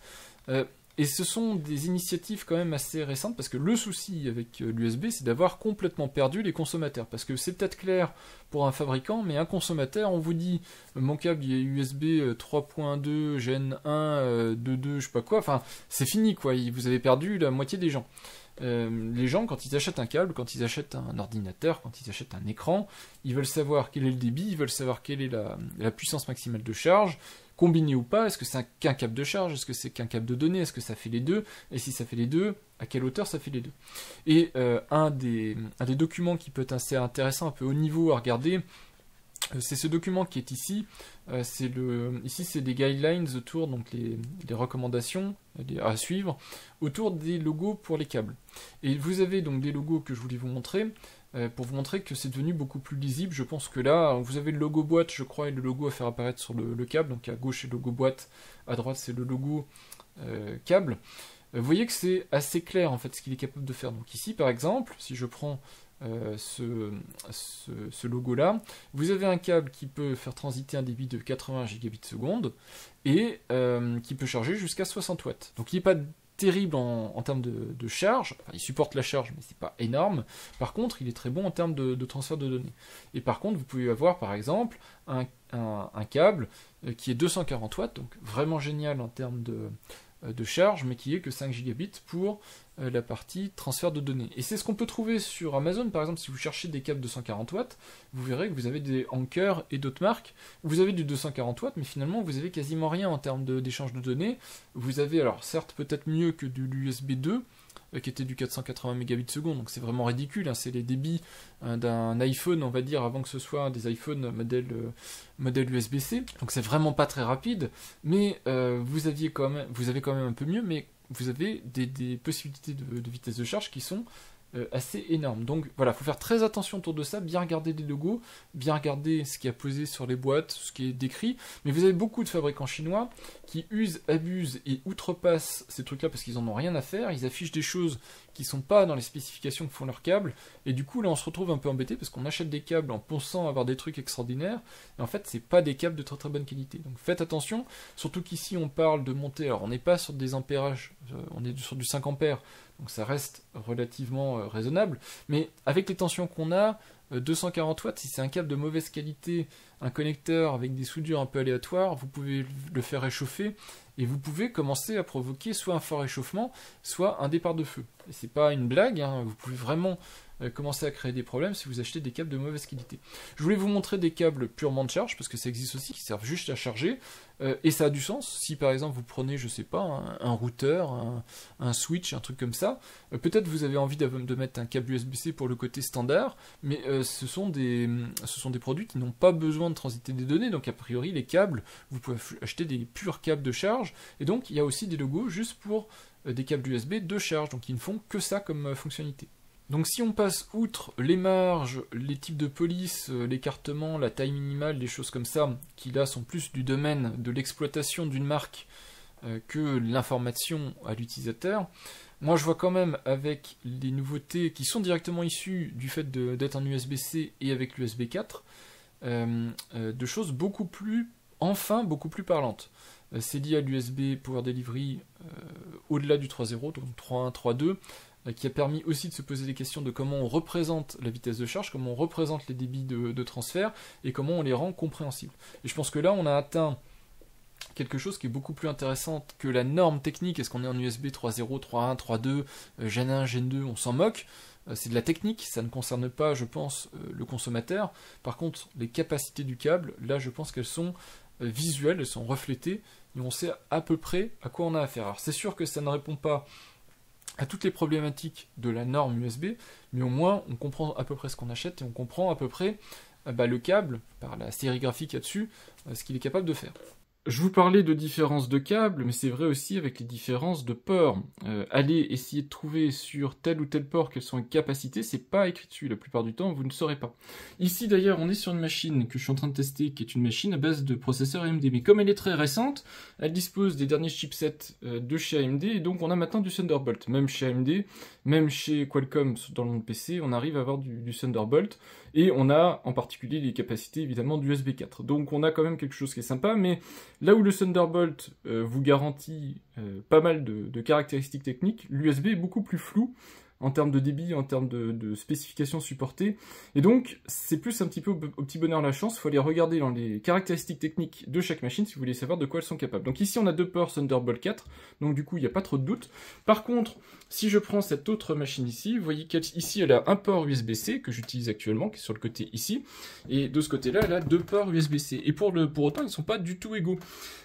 Et ce sont des initiatives quand même assez récentes, parce que le souci avec l'USB, c'est d'avoir complètement perdu les consommateurs. Parce que c'est peut-être clair pour un fabricant, mais un consommateur, on vous dit, mon câble il est USB 3.2, Gen 1, 2.2, je sais pas quoi, enfin, c'est fini, quoi, vous avez perdu la moitié des gens. Les gens, quand ils achètent un câble, quand ils achètent un ordinateur, quand ils achètent un écran, ils veulent savoir quel est le débit, ils veulent savoir quelle est la puissance maximale de charge, combiné ou pas, est-ce que c'est qu'un câble de charge, est-ce que c'est qu'un câble de données, est-ce que ça fait les deux, et si ça fait les deux, à quelle hauteur ça fait les deux. Et un des documents qui peut être assez intéressant, un peu haut niveau à regarder, c'est ce document qui est ici. Ici, c'est des guidelines autour, donc les recommandations à suivre, autour des logos pour les câbles. Et vous avez donc des logos que je voulais vous montrer, pour vous montrer que c'est devenu beaucoup plus lisible. Je pense que là, vous avez le logo boîte, je crois, et le logo à faire apparaître sur le câble. Donc à gauche, c'est le logo boîte, à droite, c'est le logo câble. Vous voyez que c'est assez clair, en fait, ce qu'il est capable de faire. Donc ici, par exemple, si je prends ce logo-là, vous avez un câble qui peut faire transiter un débit de 80 gigabits seconde et qui peut charger jusqu'à 60 watts. Donc il n'est pas terrible en termes de charge, enfin, il supporte la charge mais c'est pas énorme. Par contre il est très bon en termes de transfert de données. Et par contre vous pouvez avoir par exemple un câble qui est 240 watts, donc vraiment génial en termes de charge, mais qui est que 5 gigabits pour la partie transfert de données. Et c'est ce qu'on peut trouver sur Amazon, par exemple, si vous cherchez des câbles 240 watts, vous verrez que vous avez des Anker et d'autres marques, vous avez du 240 watts, mais finalement vous avez quasiment rien en termes d'échange de données. Vous avez, alors certes peut-être mieux que de l'USB 2, qui était du 480 mégabits seconde, donc c'est vraiment ridicule, hein, c'est les débits d'un iPhone, on va dire, avant que ce soit des iPhones modèle USB-C, donc c'est vraiment pas très rapide, mais vous avez quand même un peu mieux, mais vous avez des possibilités de vitesse de charge qui sont assez énormes. Donc voilà, il faut faire très attention autour de ça, bien regarder les logos, bien regarder ce qui est posé sur les boîtes, ce qui est décrit, mais vous avez beaucoup de fabricants chinois qui usent, abusent et outrepassent ces trucs-là parce qu'ils en ont rien à faire, ils affichent des choses qui sont pas dans les spécifications que font leurs câbles, et du coup là on se retrouve un peu embêté parce qu'on achète des câbles en pensant avoir des trucs extraordinaires, et en fait c'est pas des câbles de très très bonne qualité. Donc faites attention, surtout qu'ici on parle de monter, alors on n'est pas sur des ampérages, on est sur du 5 ampères, donc ça reste relativement raisonnable, mais avec les tensions qu'on a, 240 watts, si c'est un câble de mauvaise qualité, un connecteur avec des soudures un peu aléatoires, vous pouvez le faire réchauffer, et vous pouvez commencer à provoquer soit un fort réchauffement, soit un départ de feu. Et c'est pas une blague, hein, vous pouvez vraiment commencer à créer des problèmes si vous achetez des câbles de mauvaise qualité. Je voulais vous montrer des câbles purement de charge, parce que ça existe aussi, qui servent juste à charger, et ça a du sens. Si par exemple vous prenez, je sais pas, un routeur, un switch, un truc comme ça, peut-être vous avez envie de mettre un câble USB-C pour le côté standard, mais ce sont des produits qui n'ont pas besoin de transiter des données, donc a priori les câbles, vous pouvez acheter des purs câbles de charge, et donc il y a aussi des logos juste pour des câbles USB de charge, donc ils ne font que ça comme fonctionnalité. Donc si on passe outre les marges, les types de police, l'écartement, la taille minimale, des choses comme ça, qui là sont plus du domaine de l'exploitation d'une marque que l'information à l'utilisateur, moi je vois quand même avec les nouveautés qui sont directement issues du fait d'être en USB-C et avec l'USB 4, de choses beaucoup plus parlantes. C'est lié à l'USB Power Delivery au-delà du 3.0, donc 3.1, 3.2, qui a permis aussi de se poser des questions de comment on représente la vitesse de charge, comment on représente les débits de transfert, et comment on les rend compréhensibles. Et je pense que là, on a atteint quelque chose qui est beaucoup plus intéressant que la norme technique. Est-ce qu'on est en USB 3.0, 3.1, 3.2, Gen 1, Gen 2, on s'en moque. C'est de la technique, ça ne concerne pas, je pense, le consommateur. Par contre, les capacités du câble, là, je pense qu'elles sont visuelles, elles sont reflétées, et on sait à peu près à quoi on a affaire. Alors c'est sûr que ça ne répond pas à toutes les problématiques de la norme USB, mais au moins on comprend à peu près ce qu'on achète et on comprend à peu près le câble, par la sérigraphie qu'il y a dessus, ce qu'il est capable de faire. Je vous parlais de différences de câbles, mais c'est vrai aussi avec les différences de ports. Allez essayer de trouver sur tel ou tel port quelles sont les capacités, c'est pas écrit dessus, la plupart du temps vous ne saurez pas. Ici d'ailleurs on est sur une machine que je suis en train de tester, qui est une machine à base de processeur AMD, mais comme elle est très récente, elle dispose des derniers chipsets de chez AMD, et donc on a maintenant du Thunderbolt. Même chez AMD, même chez Qualcomm dans le monde PC, on arrive à avoir du Thunderbolt, et on a en particulier les capacités évidemment d'USB 4. Donc on a quand même quelque chose qui est sympa, mais Là où le Thunderbolt vous garantit pas mal de caractéristiques techniques, l'USB est beaucoup plus flou en termes de débit, en termes de spécifications supportées. Et donc, c'est plus un petit peu au petit bonheur la chance. Il faut aller regarder dans les caractéristiques techniques de chaque machine si vous voulez savoir de quoi elles sont capables. Donc ici, on a 2 ports Thunderbolt 4. Donc du coup, il n'y a pas trop de doute. Par contre, si je prends cette autre machine ici, vous voyez qu'ici, elle a un port USB-C que j'utilise actuellement, qui est sur le côté ici. Et de ce côté-là, elle a 2 ports USB-C. Et pour autant, ils ne sont pas du tout égaux.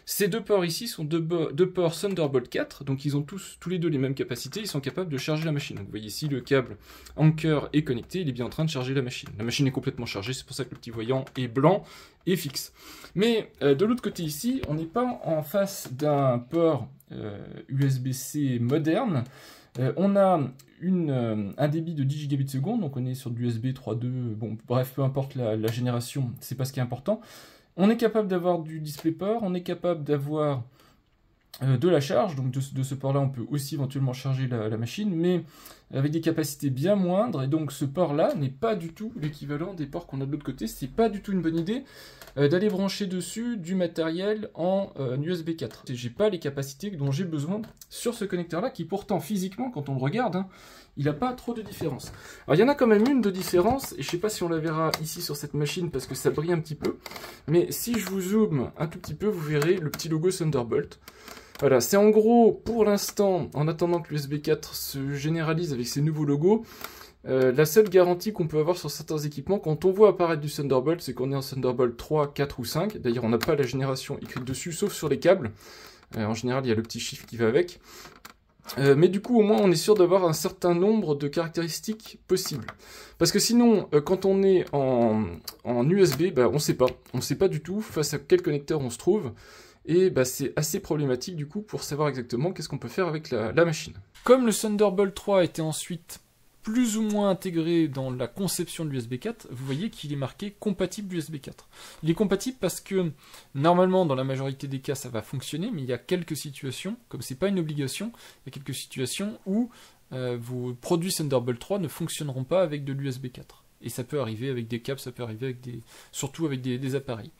Ces 2 ports ici sont 2 ports Thunderbolt 4. Donc ils ont tous les deux les mêmes capacités. Ils sont capables de charger la machine. Donc, vous voyez ici, le câble Anker est connecté, il est bien en train de charger la machine. La machine est complètement chargée, c'est pour ça que le petit voyant est blanc et fixe. Mais de l'autre côté ici, on n'est pas en face d'un port USB-C moderne. On a un débit de 10 gigabits seconde, donc on est sur du USB 3.2, bon bref, peu importe la génération, c'est pas ce qui est important. On est capable d'avoir du DisplayPort, on est capable d'avoir de la charge, donc de ce port-là, on peut aussi éventuellement charger la machine, mais avec des capacités bien moindres, et donc ce port-là n'est pas du tout l'équivalent des ports qu'on a de l'autre côté. C'est pas du tout une bonne idée d'aller brancher dessus du matériel en USB 4. J'ai pas les capacités dont j'ai besoin sur ce connecteur-là, qui pourtant, physiquement, quand on le regarde, hein, il n'a pas trop de différence. Alors il y en a quand même une de différence, et je sais pas si on la verra ici sur cette machine, parce que ça brille un petit peu, mais si je vous zoome un tout petit peu, vous verrez le petit logo Thunderbolt. Voilà, c'est en gros, pour l'instant, en attendant que l'USB 4 se généralise avec ces nouveaux logos, la seule garantie qu'on peut avoir sur certains équipements, quand on voit apparaître du Thunderbolt, c'est qu'on est en Thunderbolt 3, 4 ou 5. D'ailleurs, on n'a pas la génération écrite dessus, sauf sur les câbles. En général, il y a le petit chiffre qui va avec. Mais du coup, au moins, on est sûr d'avoir un certain nombre de caractéristiques possibles. Parce que sinon, quand on est en USB, bah, on ne sait pas. On ne sait pas du tout face à quel connecteur on se trouve. Et bah, c'est assez problématique du coup pour savoir exactement qu'est-ce qu'on peut faire avec la machine. Comme le Thunderbolt 3 était ensuite plus ou moins intégré dans la conception de l'USB 4, vous voyez qu'il est marqué compatible USB 4. Il est compatible parce que normalement dans la majorité des cas ça va fonctionner, mais il y a quelques situations, comme c'est pas une obligation, il y a quelques situations où vos produits Thunderbolt 3 ne fonctionneront pas avec de l'USB 4. Et ça peut arriver avec des câbles, ça peut arriver avec surtout avec des appareils.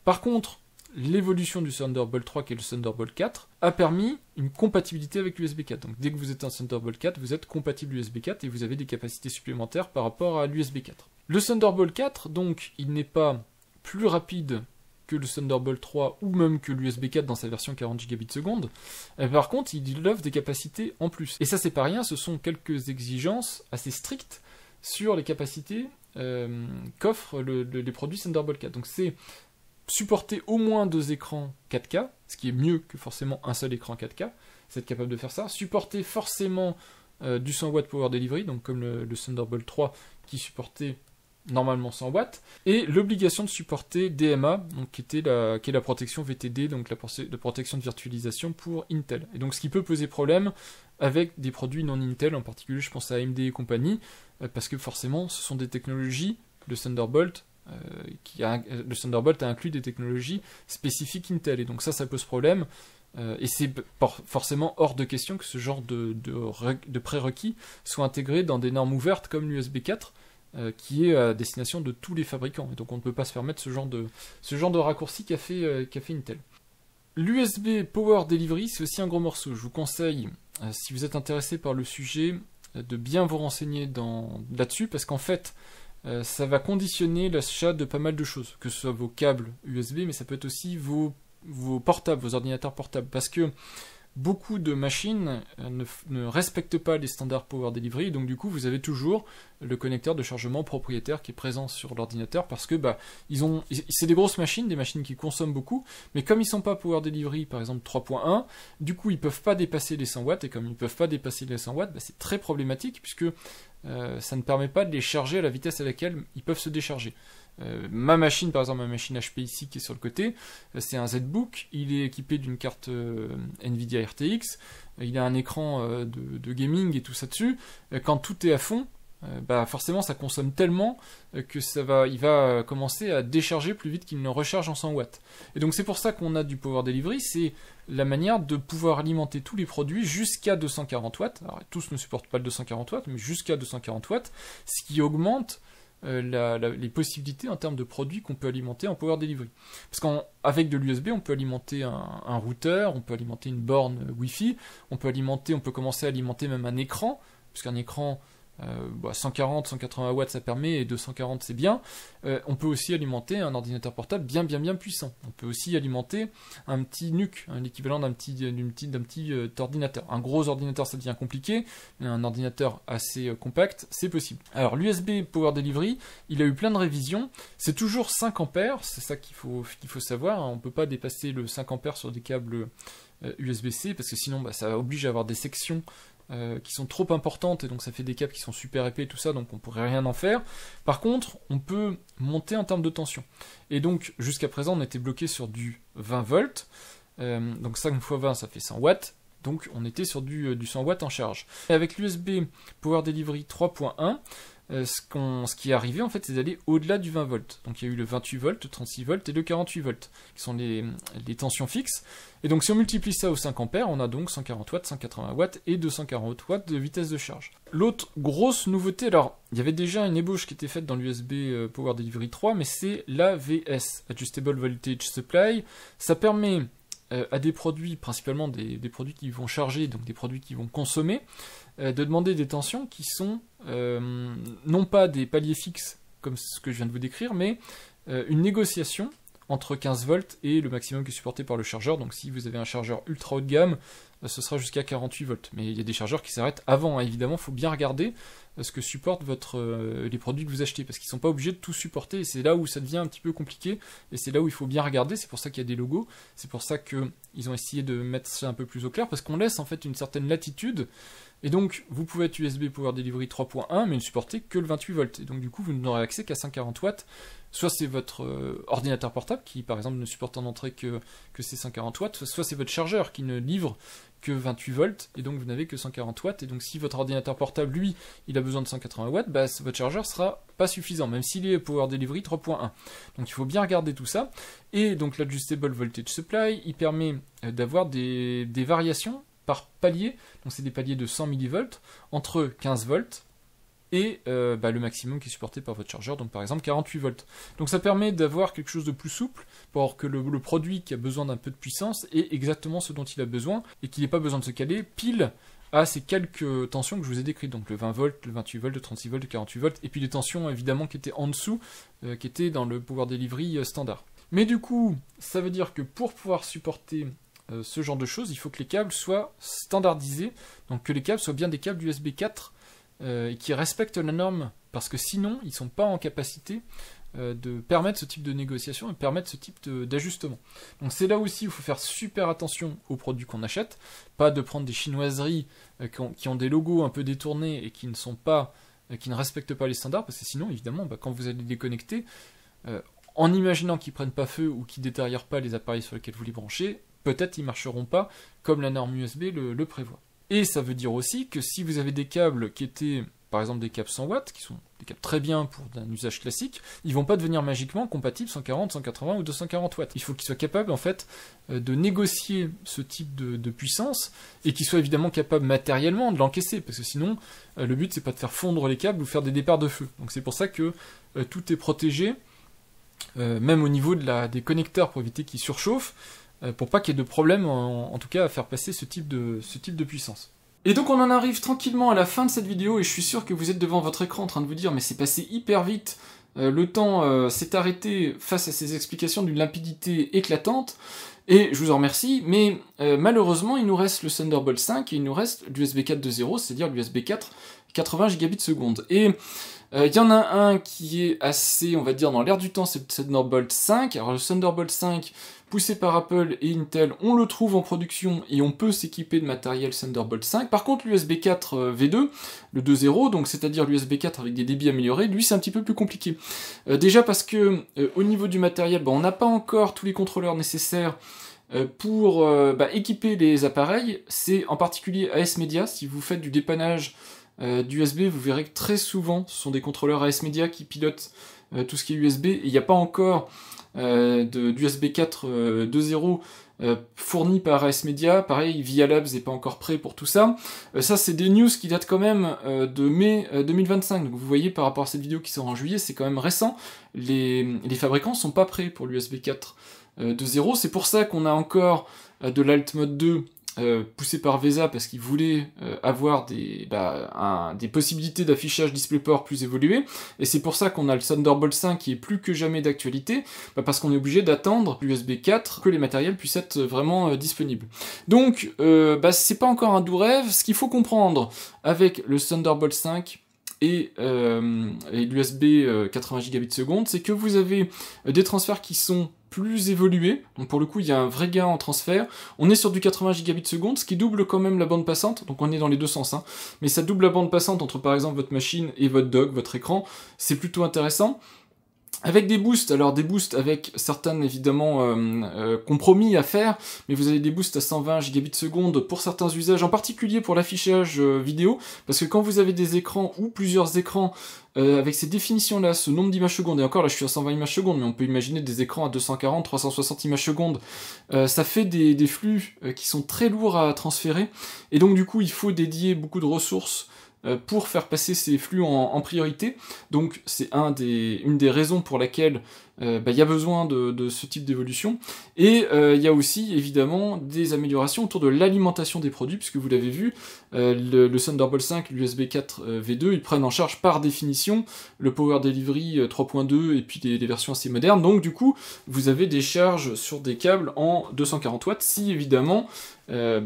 Par contre, l'évolution du Thunderbolt 3 qui est le Thunderbolt 4 a permis une compatibilité avec l'USB 4. Donc dès que vous êtes un Thunderbolt 4, vous êtes compatible USB 4 et vous avez des capacités supplémentaires par rapport à l'USB 4. Le Thunderbolt 4, donc, il n'est pas plus rapide que le Thunderbolt 3 ou même que l'USB 4 dans sa version 40 Gbps. Par contre, il offre des capacités en plus. Et ça, c'est pas rien, ce sont quelques exigences assez strictes sur les capacités qu'offrent les produits Thunderbolt 4. Donc c'est supporter au moins 2 écrans 4K, ce qui est mieux que forcément un seul écran 4K, c'est être capable de faire ça. Supporter forcément du 100 watts Power Delivery, donc comme le Thunderbolt 3 qui supportait normalement 100 watts, et l'obligation de supporter DMA, donc qui est la protection VTD, donc la protection de virtualisation pour Intel. Et donc ce qui peut poser problème avec des produits non Intel, en particulier je pense à AMD et compagnie, parce que forcément ce sont des technologies, le Thunderbolt a inclus des technologies spécifiques Intel, et donc ça pose problème, et c'est forcément hors de question que ce genre de prérequis soit intégré dans des normes ouvertes comme l'USB 4, qui est à destination de tous les fabricants, et donc on ne peut pas se permettre ce genre de raccourci qu'a fait Intel. L'USB Power Delivery, c'est aussi un gros morceau. Je vous conseille, si vous êtes intéressé par le sujet, de bien vous renseigner là-dessus, parce qu'en fait, ça va conditionner l'achat de pas mal de choses, que ce soit vos câbles USB, mais ça peut être aussi vos portables, vos ordinateurs portables, parce que beaucoup de machines ne respectent pas les standards Power Delivery, donc du coup vous avez toujours le connecteur de chargement propriétaire qui est présent sur l'ordinateur, parce que c'est des grosses machines, des machines qui consomment beaucoup, mais comme ils ne sont pas Power Delivery par exemple 3.1, du coup ils ne peuvent pas dépasser les 100 watts, et comme ils ne peuvent pas dépasser les 100 watts, c'est très problématique, puisque ça ne permet pas de les charger à la vitesse à laquelle ils peuvent se décharger. Ma machine, par exemple, ma machine HP ici qui est sur le côté, c'est un ZBook, il est équipé d'une carte Nvidia RTX, il a un écran de gaming et tout ça dessus. Quand tout est à fond, forcément ça consomme tellement que il va commencer à décharger plus vite qu'il ne recharge en 100 watts. Et donc c'est pour ça qu'on a du Power Delivery, c'est la manière de pouvoir alimenter tous les produits jusqu'à 240 watts. Alors tous ne supportent pas le 240 watts, mais jusqu'à 240 watts, ce qui augmente les possibilités en termes de produits qu'on peut alimenter en Power Delivery. Parce qu'avec de l'USB, on peut alimenter un routeur, on peut alimenter une borne Wi-Fi, on peut commencer à alimenter même un écran, puisqu'un écran 140, 180 watts ça permet, et 240 c'est bien. On peut aussi alimenter un ordinateur portable bien puissant. On peut aussi alimenter un petit NUC, l'équivalent d'un petit ordinateur. Un gros ordinateur ça devient compliqué, mais un ordinateur assez compact, c'est possible. Alors l'USB Power Delivery, il a eu plein de révisions, c'est toujours 5 ampères, c'est ça qu'il faut savoir, on ne peut pas dépasser le 5 ampères sur des câbles USB-C, parce que sinon ça oblige à avoir des sections qui sont trop importantes, et donc ça fait des câbles qui sont super épais et tout ça, donc on pourrait rien en faire. Par contre, on peut monter en termes de tension. Et donc, jusqu'à présent, on était bloqué sur du 20 volts, donc 5 x 20, ça fait 100 watts, donc on était sur du 100 watts en charge. Et avec l'USB Power Delivery 3.1, ce qui est arrivé en fait, c'est d'aller au-delà du 20 volts. Donc il y a eu le 28 volts, le 36 volts et le 48 volts, qui sont les tensions fixes. Et donc si on multiplie ça aux 5 ampères, on a donc 140 watts, 180 watts et 240 watts de vitesse de charge. L'autre grosse nouveauté, alors il y avait déjà une ébauche qui était faite dans l'USB Power Delivery 3, mais c'est l'AVS, Adjustable Voltage Supply. Ça permet à des produits, principalement des produits qui vont charger, donc des produits qui vont consommer, de demander des tensions qui sont non pas des paliers fixes comme ce que je viens de vous décrire, mais une négociation entre 15 volts et le maximum qui est supporté par le chargeur. Donc si vous avez un chargeur ultra haut de gamme, ce sera jusqu'à 48 volts. Mais il y a des chargeurs qui s'arrêtent avant, hein. Évidemment, il faut bien regarder ce que supportent les produits que vous achetez, parce qu'ils ne sont pas obligés de tout supporter, et c'est là où ça devient un petit peu compliqué, et c'est là où il faut bien regarder. C'est pour ça qu'il y a des logos, c'est pour ça qu'ils ont essayé de mettre ça un peu plus au clair, parce qu'on laisse en fait une certaine latitude. Et donc, vous pouvez être USB Power Delivery 3.1, mais ne supporter que le 28 volts. Et donc, du coup, vous n'aurez accès qu'à 140 watts. Soit c'est votre ordinateur portable qui, par exemple, ne supporte en entrée que ces 140 watts, soit c'est votre chargeur qui ne livre que 28 volts, et donc vous n'avez que 140 watts. Et donc, si votre ordinateur portable, lui, il a besoin de 180 watts, votre chargeur sera pas suffisant, même s'il est Power Delivery 3.1. Donc, il faut bien regarder tout ça. Et donc, l'Adjustable Voltage Supply, il permet d'avoir des variations par palier, donc c'est des paliers de 100 mV, entre 15 volts et le maximum qui est supporté par votre chargeur, donc par exemple 48 volts. Donc ça permet d'avoir quelque chose de plus souple, pour que le produit qui a besoin d'un peu de puissance ait exactement ce dont il a besoin, et qu'il n'ait pas besoin de se caler pile à ces quelques tensions que je vous ai décrites, donc le 20 volts, le 28 volts, le 36 volts, le 48 volts, et puis les tensions évidemment qui étaient en dessous, qui étaient dans le Power Delivery standard. Mais du coup, ça veut dire que pour pouvoir supporter ce genre de choses, il faut que les câbles soient standardisés, donc que les câbles soient bien des câbles USB 4 et qui respectent la norme, parce que sinon ils ne sont pas en capacité de permettre ce type de négociation et permettre ce type d'ajustement. Donc c'est là aussi où il faut faire super attention aux produits qu'on achète, pas de prendre des chinoiseries qui ont des logos un peu détournés et qui ne respectent pas les standards, parce que sinon évidemment quand vous allez les connecter, en imaginant qu'ils ne prennent pas feu ou qu'ils ne détériorent pas les appareils sur lesquels vous les branchez, peut-être ils ne marcheront pas comme la norme USB le prévoit. Et ça veut dire aussi que si vous avez des câbles qui étaient, par exemple des câbles 100 watts, qui sont des câbles très bien pour un usage classique, ils ne vont pas devenir magiquement compatibles 140, 180 ou 240 watts. Il faut qu'ils soient capables en fait de négocier ce type de puissance, et qu'ils soient évidemment capables matériellement de l'encaisser, parce que sinon le but c'est pas de faire fondre les câbles ou faire des départs de feu. Donc c'est pour ça que tout est protégé, même au niveau des connecteurs, pour éviter qu'ils surchauffent, pour pas qu'il y ait de problème, en tout cas à faire passer ce type de puissance. Et donc on en arrive tranquillement à la fin de cette vidéo, et je suis sûr que vous êtes devant votre écran en train de vous dire mais c'est passé hyper vite, le temps s'est arrêté face à ces explications d'une limpidité éclatante, et je vous en remercie, mais malheureusement il nous reste le Thunderbolt 5 et il nous reste l'USB 4.2.0, c'est-à-dire l'USB 4 80 Gbps. Et il y en a un qui est assez, on va dire, dans l'air du temps, c'est le Thunderbolt 5. Alors le Thunderbolt 5, poussé par Apple et Intel, on le trouve en production et on peut s'équiper de matériel Thunderbolt 5. Par contre, l'USB 4 V2, le 2.0, donc c'est-à-dire l'USB 4 avec des débits améliorés, lui c'est un petit peu plus compliqué. Déjà parce que au niveau du matériel, on n'a pas encore tous les contrôleurs nécessaires pour équiper les appareils. C'est en particulier AS Media, si vous faites du dépannage d'USB, vous verrez que très souvent ce sont des contrôleurs AS Media qui pilotent tout ce qui est USB, et il n'y a pas encore d'USB 4 2.0 fourni par AS Media. Pareil, VIA Labs n'est pas encore prêt pour tout ça. Ça, c'est des news qui datent quand même de mai 2025. Donc vous voyez, par rapport à cette vidéo qui sort en juillet, c'est quand même récent. Les fabricants sont pas prêts pour l'USB 4 de 0. C'est pour ça qu'on a encore de l'Alt Mode 2 poussé par VESA parce qu'ils voulaient avoir des possibilités d'affichage DisplayPort plus évoluées, et c'est pour ça qu'on a le Thunderbolt 5 qui est plus que jamais d'actualité, parce qu'on est obligé d'attendre l'USB 4 que les matériels puissent être vraiment disponibles. Donc c'est pas encore un doux rêve. Ce qu'il faut comprendre avec le Thunderbolt 5 et l'USB 80 Gbps, c'est que vous avez des transferts qui sont plus évolué, donc pour le coup il y a un vrai gain en transfert. On est sur du 80 Gbps, ce qui double quand même la bande passante, donc on est dans les deux sens, hein. Mais ça double la bande passante entre par exemple votre machine et votre dock, votre écran, c'est plutôt intéressant. Avec des boosts, alors des boosts avec certains évidemment compromis à faire, mais vous avez des boosts à 120 Gbps pour certains usages, en particulier pour l'affichage vidéo, parce que quand vous avez des écrans ou plusieurs écrans avec ces définitions-là, ce nombre d'images secondes, et encore là je suis à 120 images secondes, mais on peut imaginer des écrans à 240, 360 images secondes, ça fait des flux qui sont très lourds à transférer, et donc du coup il faut dédier beaucoup de ressources pour faire passer ces flux en priorité. Donc c'est une des raisons pour laquelle il y a besoin de ce type d'évolution. Et il y a aussi évidemment des améliorations autour de l'alimentation des produits, puisque vous l'avez vu, le Thunderbolt 5, l'USB 4 V2, ils prennent en charge par définition le Power Delivery 3.2 et puis les versions assez modernes. Donc du coup, vous avez des charges sur des câbles en 240 watts, si évidemment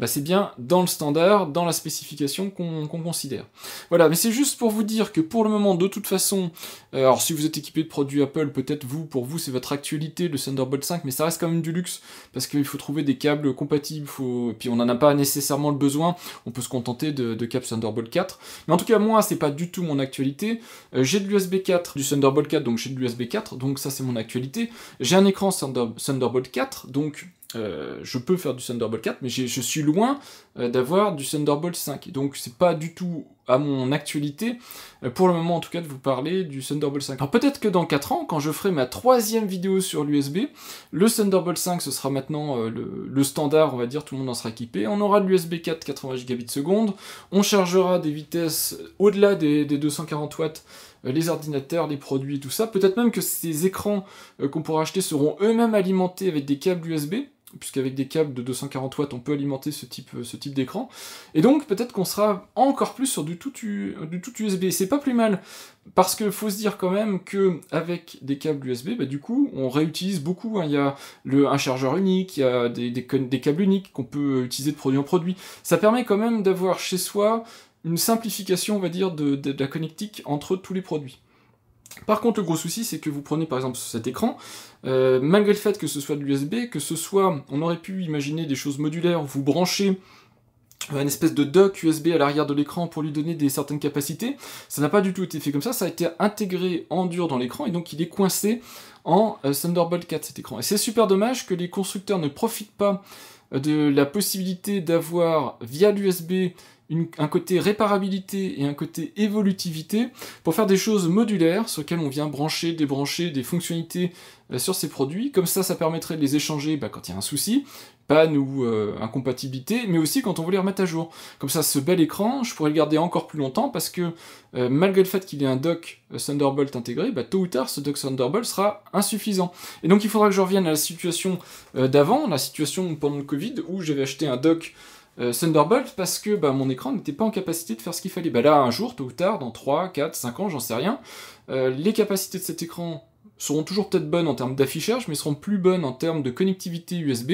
c'est bien dans le standard, dans la spécification qu'on considère. Voilà, mais c'est juste pour vous dire que pour le moment, de toute façon, alors si vous êtes équipé de produits Apple, peut-être pour vous c'est votre actualité, le Thunderbolt 5, mais ça reste quand même du luxe, parce qu'il faut trouver des câbles compatibles, et puis on n'en a pas nécessairement le besoin, on peut se contenter de câbles Thunderbolt 4. Mais en tout cas, moi, c'est pas du tout mon actualité. J'ai de l'USB 4, du Thunderbolt 4, donc j'ai de l'USB 4, donc ça c'est mon actualité. J'ai un écran Thunderbolt 4, donc je peux faire du Thunderbolt 4, mais je suis loin d'avoir du Thunderbolt 5. Donc c'est pas du tout à mon actualité, pour le moment en tout cas, de vous parler du Thunderbolt 5. Alors peut-être que dans 4 ans, quand je ferai ma 3e vidéo sur l'USB, le Thunderbolt 5 ce sera maintenant le standard, on va dire, tout le monde en sera équipé. On aura de l'USB 4 80 Gbps, on chargera des vitesses au-delà des 240 watts, les ordinateurs, les produits, tout ça. Peut-être même que ces écrans qu'on pourra acheter seront eux-mêmes alimentés avec des câbles USB, puisqu'avec des câbles de 240 watts, on peut alimenter ce type d'écran. Et donc, peut-être qu'on sera encore plus sur du tout USB. C'est pas plus mal, parce qu'il faut se dire quand même qu'avec des câbles USB, du coup, on réutilise beaucoup, hein. Il y a un chargeur unique, il y a des câbles uniques qu'on peut utiliser de produit en produit. Ça permet quand même d'avoir chez soi une simplification, on va dire, de la connectique entre tous les produits. Par contre, le gros souci, c'est que vous prenez par exemple cet écran, malgré le fait que ce soit de l'USB, que ce soit, on aurait pu imaginer des choses modulaires, vous branchez une espèce de dock USB à l'arrière de l'écran pour lui donner certaines capacités, ça n'a pas du tout été fait comme ça a été intégré en dur dans l'écran, et donc il est coincé en Thunderbolt 4 cet écran. Et c'est super dommage que les constructeurs ne profitent pas de la possibilité d'avoir, via l'USB, un côté réparabilité et un côté évolutivité pour faire des choses modulaires sur lesquelles on vient brancher, débrancher des fonctionnalités sur ces produits. Comme ça permettrait de les échanger quand il y a un souci, panne ou incompatibilité, mais aussi quand on veut les remettre à jour. Comme ça, ce bel écran, je pourrais le garder encore plus longtemps parce que malgré le fait qu'il ait un dock Thunderbolt intégré, tôt ou tard, ce dock Thunderbolt sera insuffisant. Et donc il faudra que je revienne à la situation d'avant, la situation pendant le Covid, où j'avais acheté un dock Thunderbolt parce que mon écran n'était pas en capacité de faire ce qu'il fallait. Là, un jour, tôt ou tard, dans 3, 4, 5 ans, j'en sais rien, les capacités de cet écran seront toujours peut-être bonnes en termes d'affichage, mais seront plus bonnes en termes de connectivité USB,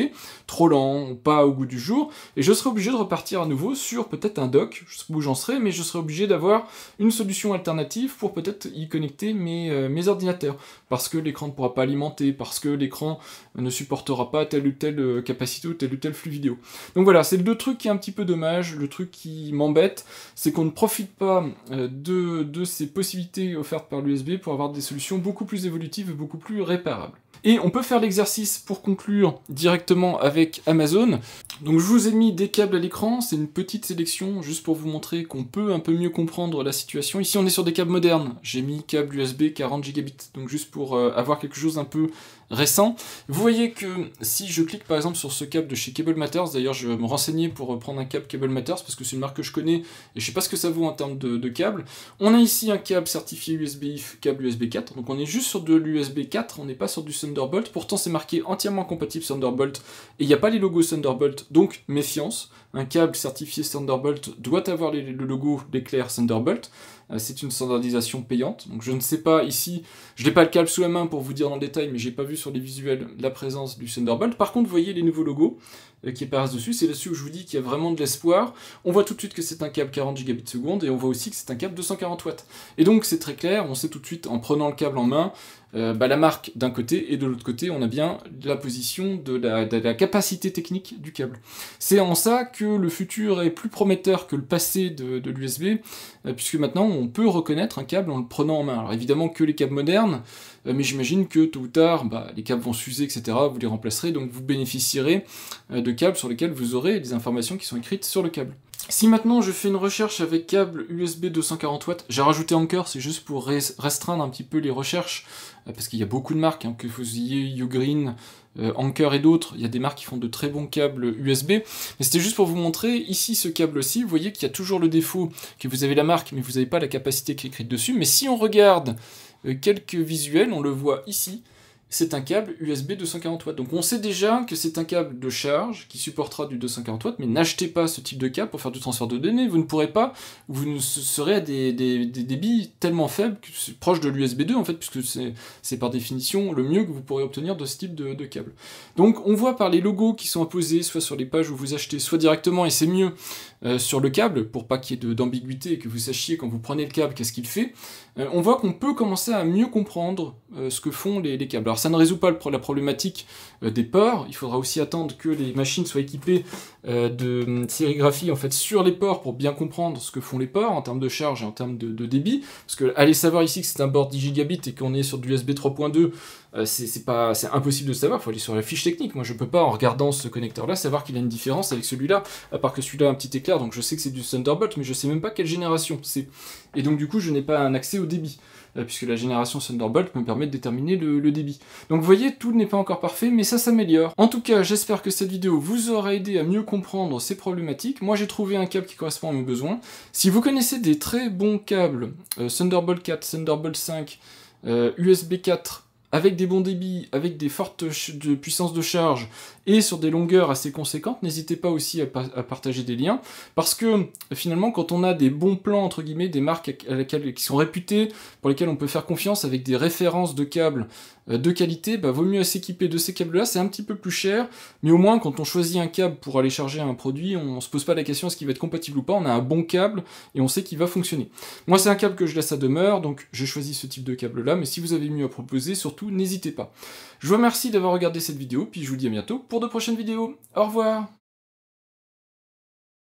trop lent, pas au goût du jour, et je serai obligé de repartir à nouveau sur peut-être un dock, je sais pas où j'en serai, mais je serai obligé d'avoir une solution alternative pour peut-être y connecter mes ordinateurs, parce que l'écran ne pourra pas alimenter, parce que l'écran ne supportera pas telle ou telle capacité ou tel flux vidéo. Donc voilà, c'est le deux trucs qui est un petit peu dommage, le truc qui m'embête, c'est qu'on ne profite pas de ces possibilités offertes par l'USB pour avoir des solutions beaucoup plus évolutives et beaucoup plus réparables. Et on peut faire l'exercice pour conclure directement avec Amazon. Donc je vous ai mis des câbles à l'écran, c'est une petite sélection juste pour vous montrer qu'on peut un peu mieux comprendre la situation. Ici on est sur des câbles modernes, j'ai mis câble USB 40 gigabits, donc juste pour avoir quelque chose un peu récent. Vous voyez que si je clique par exemple sur ce câble de chez Cable Matters, d'ailleurs je vais me renseigner pour prendre un câble Cable Matters parce que c'est une marque que je connais et je sais pas ce que ça vaut en termes de câble. On a ici un câble certifié USB IF, câble USB 4, donc on est juste sur de l'USB 4, on n'est pas sur du Thunderbolt, pourtant c'est marqué entièrement compatible Thunderbolt et il n'y a pas les logos Thunderbolt, donc méfiance. Un câble certifié Thunderbolt doit avoir le logo d'éclair Thunderbolt. C'est une standardisation payante, donc je ne sais pas ici, je n'ai pas le câble sous la main pour vous dire dans le détail, mais j'ai pas vu sur les visuels la présence du Thunderbolt. Par contre, vous voyez les nouveaux logos qui apparaissent dessus, c'est là-dessus où je vous dis qu'il y a vraiment de l'espoir. On voit tout de suite que c'est un câble 40 gigabits seconde, et on voit aussi que c'est un câble 240 watts. Et donc c'est très clair, on sait tout de suite en prenant le câble en main, la marque d'un côté, et de l'autre côté, on a bien la position de la capacité technique du câble. C'est en ça que le futur est plus prometteur que le passé de l'USB, puisque maintenant on peut reconnaître un câble en le prenant en main. Alors évidemment que les câbles modernes, mais j'imagine que tôt ou tard, les câbles vont s'user, etc., vous les remplacerez, donc vous bénéficierez de câbles sur lesquels vous aurez des informations qui sont écrites sur le câble. Si maintenant je fais une recherche avec câble USB 240 watts, j'ai rajouté Anker, c'est juste pour restreindre un petit peu les recherches, parce qu'il y a beaucoup de marques, que vous ayez Ugreen, Anker et d'autres, il y a des marques qui font de très bons câbles USB, mais c'était juste pour vous montrer, ici ce câble-ci, vous voyez qu'il y a toujours le défaut que vous avez la marque, mais vous n'avez pas la capacité qui est écrite dessus, mais si on regarde quelques visuels, on le voit ici, c'est un câble USB 240 watts. Donc on sait déjà que c'est un câble de charge qui supportera du 240 watts, mais n'achetez pas ce type de câble pour faire du transfert de données, vous ne pourrez pas, vous serez à des débits tellement faibles, que c'est proche de l'USB 2 en fait, puisque c'est par définition le mieux que vous pourrez obtenir de ce type de câble. Donc on voit par les logos qui sont apposés, soit sur les pages où vous achetez, soit directement, et c'est mieux, sur le câble, pour pas qu'il y ait d'ambiguïté et que vous sachiez quand vous prenez le câble qu'est-ce qu'il fait, on voit qu'on peut commencer à mieux comprendre ce que font les câbles. Alors ça ne résout pas la problématique des ports, il faudra aussi attendre que les machines soient équipées de sérigraphie en fait, sur les ports pour bien comprendre ce que font les ports en termes de charge et en termes de débit, parce que allez savoir ici que c'est un board 10 gigabits et qu'on est sur du USB 3.2, c'est impossible de savoir, il faut aller sur la fiche technique. Moi je peux pas en regardant ce connecteur là savoir qu'il a une différence avec celui-là, à part que celui-là a un petit éclair, donc je sais que c'est du Thunderbolt, mais je sais même pas quelle génération c'est. Et donc du coup je n'ai pas un accès au débit, puisque la génération Thunderbolt me permet de déterminer le débit. Donc vous voyez, tout n'est pas encore parfait, mais ça s'améliore. En tout cas, j'espère que cette vidéo vous aura aidé à mieux comprendre ces problématiques. Moi j'ai trouvé un câble qui correspond à mes besoins. Si vous connaissez des très bons câbles, Thunderbolt 4, Thunderbolt 5, USB 4, avec des bons débits, avec des fortes puissances de charge, et sur des longueurs assez conséquentes, n'hésitez pas aussi à partager des liens, parce que finalement quand on a des bons plans, entre guillemets, des marques qui sont réputées, pour lesquelles on peut faire confiance, avec des références de câbles de qualité, vaut mieux s'équiper de ces câbles là, c'est un petit peu plus cher, mais au moins quand on choisit un câble pour aller charger un produit, on se pose pas la question est-ce qu'il va être compatible ou pas, on a un bon câble, et on sait qu'il va fonctionner. Moi c'est un câble que je laisse à demeure, donc j'ai choisi ce type de câble là, mais si vous avez mieux à proposer, surtout n'hésitez pas. Je vous remercie d'avoir regardé cette vidéo, puis je vous dis à bientôt pour de prochaines vidéos. Au revoir.